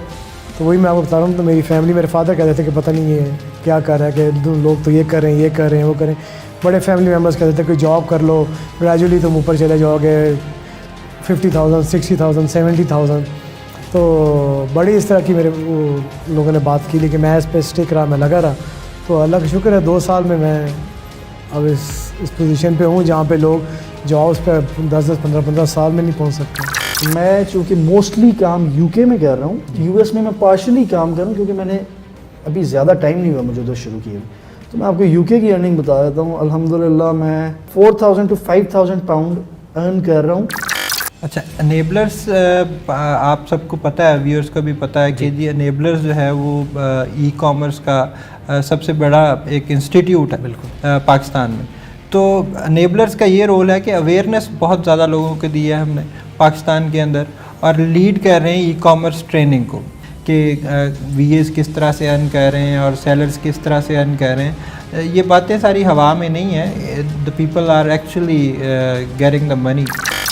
तो वही मैं आपको बता रहा हूँ, तो मेरी फैमिली, मेरे फादर कहते थे कि पता नहीं ये क्या कर रहा है, कि लोग तो ये कर रहे हैं, ये कर रहे हैं, वो करें। बड़े फैमिली मेम्बर्स कहते थे कि जॉब कर लो, ग्रेजुअली तुम ऊपर चले जाओगे, 50,000, 60,000, 70,000। तो बड़ी इस तरह की मेरे लोगों ने बात की, लेकिन मैं इस पर स्टिक रहा, मैं लगा रहा। तो अल्लाह का शुक्र है 2 साल में मैं अब इस पोजीशन पे हूँ जहाँ पे लोग जॉब्स पे 10-10, 15-15 साल में नहीं पहुँच सकते। मैं चूँकि मोस्टली काम यूके में कर रहा हूँ, यूएस में मैं पार्शली काम कर रहा हूँ, क्योंकि मैंने अभी ज़्यादा टाइम नहीं हुआ मुझे उधर शुरू किए। तो मैं आपको यूके की अर्निंग बता देता हूँ। अल्हम्दुलिल्लाह मैं 4,000 to 5,000 पाउंड अर्न कर रहा हूँ। अच्छा, अनेबलर्स आप सबको पता है, व्यूअर्स को भी पता है कि जी अनेबलर्स जो है वो ई कॉमर्स का सबसे बड़ा एक इंस्टीट्यूट है बिल्कुल पाकिस्तान में। तो अनेबलर्स का ये रोल है कि अवेयरनेस बहुत ज़्यादा लोगों को दी है हमने पाकिस्तान के अंदर, और लीड कर रहे हैं ई कॉमर्स ट्रेनिंग को, कि VAs किस तरह से अर्न कर रहे हैं और सेलर्स किस तरह से अर्न कर रहे हैं। ये बातें सारी हवा में नहीं है, the people are actually getting the money.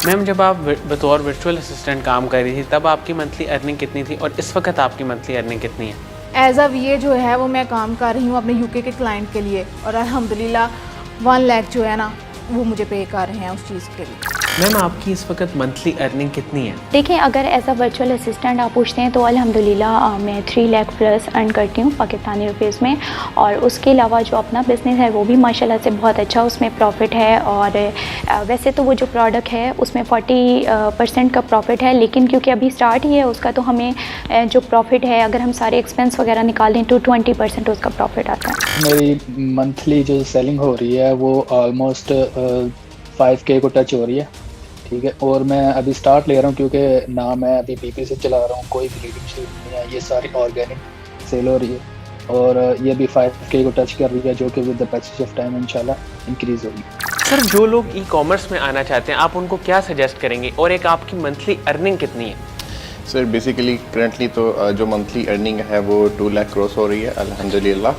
Ma'am, जब आप बतौर वर्चुअल असिस्टेंट काम कर रही थी तब आपकी मंथली अर्निंग कितनी थी, और इस वक्त आपकी मंथली अर्निंग कितनी है? एज अ VA जो है वो मैं काम कर रही हूँ अपने यूके के क्लाइंट के लिए, और अल्हम्दुलिल्लाह 1 लाख जो है ना वो मुझे पे कर रहे हैं उस चीज़ के लिए। मैम आपकी इस वक्त मंथली अर्निंग कितनी है? देखिए, अगर एज अ वर्चुअल असिस्टेंट आप पूछते हैं तो अल्हम्दुलिल्लाह मैं 3 लाख प्लस अर्न करती हूँ पाकिस्तानी रुपीज़ में। और उसके अलावा जो अपना बिज़नेस है वो भी माशाल्लाह से बहुत अच्छा, उसमें प्रॉफिट है। और वैसे तो वो जो प्रोडक्ट है उसमें 40% का प्रॉफिट है, लेकिन क्योंकि अभी स्टार्ट ही है उसका, तो हमें जो प्रॉफिट है अगर हम सारे एक्सपेंस वगैरह निकाल दें तो 20% उसका प्रॉफिट आता है। मेरी मंथली जो सेलिंग हो रही है वो ऑलमोस्ट 5K को टच हो रही है, ठीक है। और मैं अभी स्टार्ट ले रहा हूँ क्योंकि ना मैं अभी BP से चला रहा हूँ, कोई भी लीडिंग शीट नहीं है, ये सारी ऑर्गेनिक सेल हो रही है। और ये भी 5K को टच कर रही है, जो कि with the passage of time इंशाल्लाह इंक्रीज़ होगी। सर, जो लोग ई कॉमर्स में आना चाहते हैं आप उनको क्या सजेस्ट करेंगे, और एक आपकी मंथली अर्निंग कितनी है? सर बेसिकली करंटली तो जो मंथली अर्निंग है वो 2 लाख क्रॉस हो रही है अल्हम्दुलिल्लाह।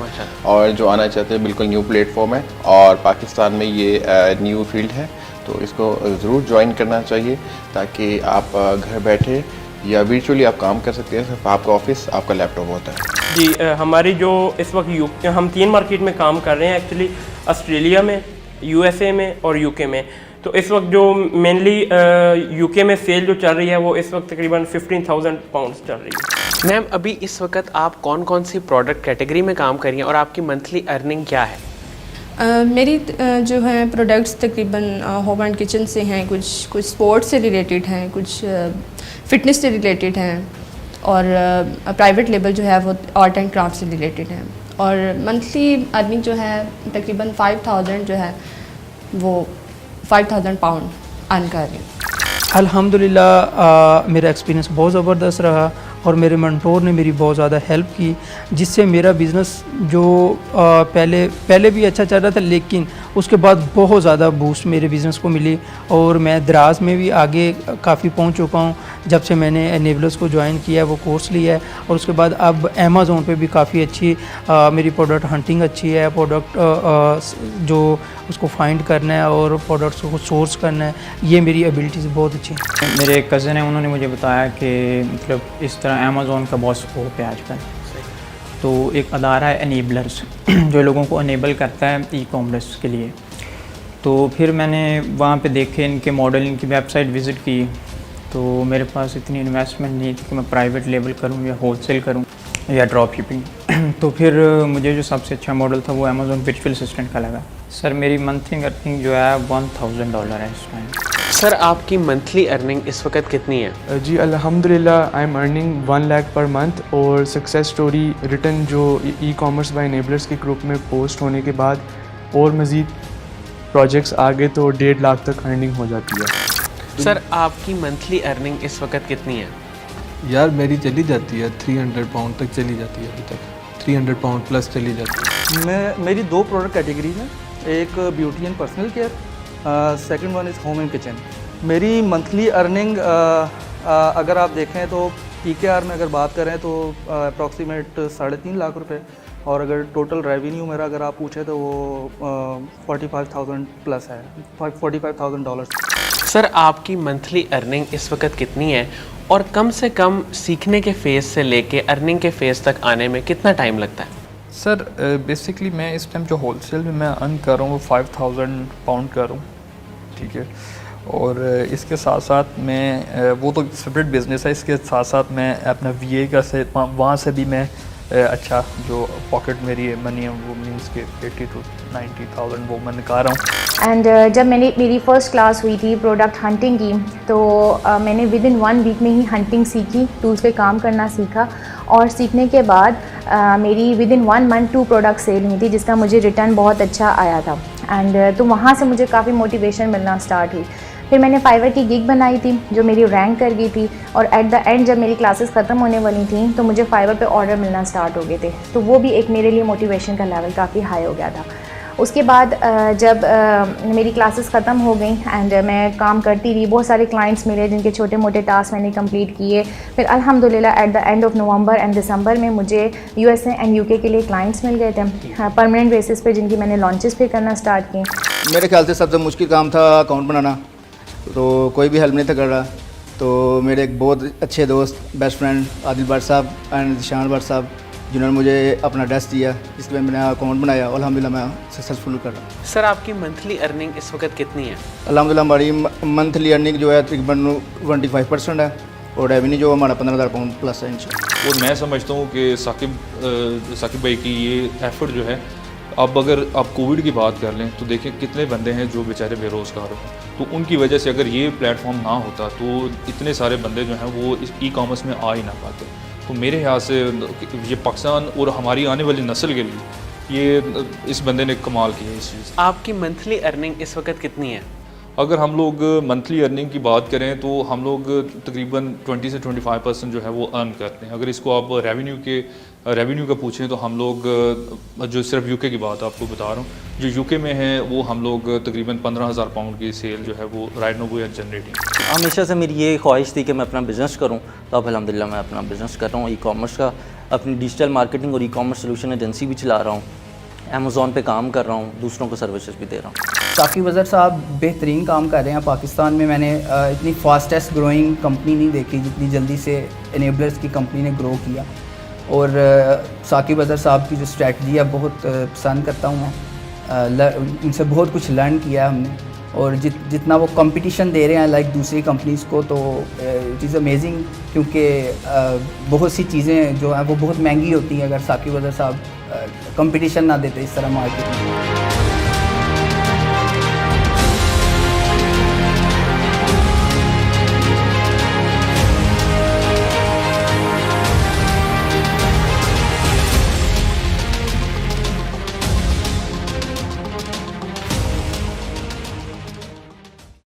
और जो आना चाहते हैं बिल्कुल न्यू प्लेटफॉर्म है और पाकिस्तान में ये न्यू फील्ड है, तो इसको ज़रूर ज्वाइन करना चाहिए ताकि आप घर बैठे या वर्चुअली आप काम कर सकते हैं। सिर्फ आपका ऑफिस, आपका लैपटॉप होता है। जी, हमारी जो इस वक्त हम 3 मार्केट में काम कर रहे हैं एक्चुअली, ऑस्ट्रेलिया में, USA में और UK में। तो इस वक्त जो मेनली UK में सेल जो चल रही है वो इस वक्त तकरीबन 15,000 पाउंड्स चल रही है। मैम अभी इस वक्त आप कौन कौन सी प्रोडक्ट कैटेगरी में काम कर रही हैं और आपकी मंथली अर्निंग क्या है? मेरी जो है प्रोडक्ट्स तकरीबन होम एंड किचन से हैं, कुछ स्पोर्ट्स से रिलेटेड हैं, कुछ फिटनेस से रिलेटेड हैं, और प्राइवेट लेबल जो है वो आर्ट एंड क्राफ्ट से रिलेटेड हैं। और मंथली अर्निंग जो है तकरीबन 5,000 जो है वो 5,000 पाउंड अर्न कर रही हूँ। अल्हम्दुलिल्लाह मेरा एक्सपीरियंस बहुत ज़बरदस्त रहा और मेरे मेंटोर ने मेरी बहुत ज़्यादा हेल्प की, जिससे मेरा बिज़नेस जो पहले भी अच्छा चल रहा था, लेकिन उसके बाद बहुत ज़्यादा बूस्ट मेरे बिज़नेस को मिली और मैं दराज में भी आगे काफ़ी पहुंच चुका हूं जब से मैंने एनेबलर्स को ज्वाइन किया है, वो कोर्स लिया है। और उसके बाद अब अमेज़ोन पे भी काफ़ी अच्छी मेरी प्रोडक्ट हंटिंग अच्छी है, प्रोडक्ट जो उसको फाइंड करना है और प्रोडक्ट्स को सोर्स करना है, ये मेरी एबिलिटीज़ बहुत अच्छी हैं। मेरे एक कज़न है, उन्होंने मुझे बताया कि मतलब इस तरह अमेज़ोन का बहुत स्कोप है आजकल। तो एक अदारा है एनेबलर्स जो लोगों को अनेबल करता है ई कॉमर्स के लिए। तो फिर मैंने वहाँ पे देखे इनके मॉडल, इनकी वेबसाइट विज़िट की, तो मेरे पास इतनी इन्वेस्टमेंट नहीं थी कि मैं प्राइवेट लेवल करूँ या होलसेल करूँ या ड्रॉप शिपिंग। तो फिर मुझे जो सबसे अच्छा मॉडल था वो अमेज़ोन वर्चुअल असिस्टेंट का लगा। सर मेरी मंथली अर्निंग जो है $1,000 है इस टाइम। सर आपकी मंथली अर्निंग इस वक्त कितनी है? जी अल्हम्दुलिल्लाह आई am earning 1 lakh per month. और सक्सेस स्टोरी रिटर्न जो ई कॉमर्स बाय एनेबलर्स के ग्रुप में पोस्ट होने के बाद और मज़ीद प्रोजेक्ट्स आगे तो 1.5 लाख तक अर्निंग हो जाती है। सर आपकी मंथली अर्निंग इस वक्त कितनी है? यार मेरी चली जाती है 300 पाउंड तक चली जाती है, अभी तक 300 पाउंड प्लस चली जाती है। मेरी 2 प्रोडक्ट कैटेगरीज हैं, एक beauty and personal care, second one is home and kitchen. मेरी मंथली अर्निंग अगर आप देखें तो PKR में अगर बात करें तो अप्रॉक्सीमेट 3.5 लाख रुपए, और अगर टोटल रेवेन्यू मेरा अगर आप पूछे तो वो 45,000 प्लस है, $45,000। सर आपकी मंथली अर्निंग इस वक्त कितनी है और कम से कम सीखने के फेज़ से लेके अर्निंग के फेज़ तक आने में कितना टाइम लगता है? सर बेसिकली मैं इस टाइम जो होलसेल में मैं अर्न कर रहा हूँ वो 5,000 पाउंड कर रहा हूँ, ठीक है। और इसके साथ साथ मैं वो तो सेपरेट बिजनेस है, इसके साथ साथ मैं अपना VA का से वहाँ से भी मैं अच्छा जो पॉकेट मेरी मनी है वो मीन्स के 80 to 90,000 वो मैं निकाल रहा हूँ। एंड जब मेरी फ़र्स्ट क्लास हुई थी प्रोडक्ट हंटिंग की, तो मैंने विद इन 1 वीक में ही हंटिंग सीखी, टूल्स पे काम करना सीखा, और सीखने के बाद मेरी within 1 month 2 product sale हुई थी, जिसका मुझे रिटर्न बहुत अच्छा आया था। एंड तो वहाँ से मुझे काफ़ी मोटिवेशन मिलना स्टार्ट हुई। फिर मैंने फाइवर की गिग बनाई थी जो मेरी रैंक कर गई थी, और एट द एंड जब मेरी क्लासेस ख़त्म होने वाली थी तो मुझे फाइवर पे ऑर्डर मिलना स्टार्ट हो गए थे, तो वो भी एक मेरे लिए मोटिवेशन का लेवल काफ़ी हाई हो गया था। उसके बाद जब मेरी क्लासेस ख़त्म हो गई एंड मैं काम करती रही, बहुत सारे क्लाइंट्स मिले जिनके छोटे मोटे टास्क मैंने कंप्लीट किए। फिर अल्हम्दुलिल्लाह at the end of November and December में मुझे USA एंड UK के लिए क्लाइंट्स मिल गए थे परमानेंट बेसिस पे, जिनकी मैंने लॉन्चेस पे करना स्टार्ट किए। मेरे ख्याल से सबसे मुश्किल काम था अकाउंट बनाना, तो कोई भी हेल्प नहीं था कर रहा। तो मेरे एक बहुत अच्छे दोस्त, बेस्ट फ्रेंड आदिल भट्ट साहब एंड निशान भट्ट साहब, जिन्होंने मुझे अपना एड्रेस दिया, इसलिए मैंने अकाउंट बनाया और अल्हम्दुलिल्लाह मैं सक्सेसफुल कर रहा हूँ। सर आपकी मंथली अर्निंग इस वक्त कितनी है? अल्हम्दुलिल्लाह हमारी मंथली अर्निंग जो है तकरीबन 25% है और रेवेन्यू जो हमारा 15,000 पाउंड प्लस है इंशाल्लाह। और मैं समझता हूँ कि साकिब भाई की ये एफ़र्ट जो है, अब अगर आप कोविड की बात कर लें तो देखें कितने बंदे हैं जो बेचारे बेरोज़गार हैं, तो उनकी वजह से अगर ये प्लेटफॉर्म ना होता तो इतने सारे बंदे जो हैं वो इस ई-कॉमर्स में आ ही ना पाते। तो मेरे ख्याल से ये पाकिस्तान और हमारी आने वाली नस्ल के लिए ये इस बंदे ने कमाल किया इस चीज़। आपकी मंथली अर्निंग इस वक्त कितनी है? अगर हम लोग मंथली अर्निंग की बात करें तो हम लोग तकरीबन 20 से 25% जो है वो अर्न करते हैं। अगर इसको आप रेवेन्यू का पूछें तो हम लोग जो सिर्फ यूके की बात आपको बता रहा हूँ, जो यूके में है वो हम लोग तकरीबन 15,000 पाउंड की सेल जो है वो right now we are generating. हमेशा से मेरी ये ख्वाहिश थी कि मैं अपना बिज़नेस करूँ, तो अब अल्हम्दुलिल्लाह मैं अपना बिज़नेस कर रहा हूँ ई-कॉमर्स का। अपनी डिजिटल मार्केटिंग और ई-कॉमर्स सोल्यूशन एजेंसी भी चला रहा हूँ, अमेज़ॉन पे काम कर रहा हूँ, दूसरों को सर्विसेज भी दे रहा हूँ। साकिब अज़हर साहब बेहतरीन काम कर रहे हैं। पाकिस्तान में मैंने इतनी फास्टेस्ट ग्रोइंग कंपनी नहीं देखी जितनी जल्दी से इनेबलर्स की कंपनी ने ग्रो किया। और साकिब अज़हर साहब की जो स्ट्रेटजी है बहुत पसंद करता हूँ मैं। उनसे बहुत कुछ लर्न किया है हमने, और जितना वो कंपटीशन दे रहे हैं लाइक दूसरी कंपनीज़ को, तो इट इज़ अमेजिंग, क्योंकि बहुत सी चीज़ें जो हैं वो बहुत महंगी होती हैं अगर साकिब अज़हर साहब कंपटीशन ना देते इस तरह मार्केट में।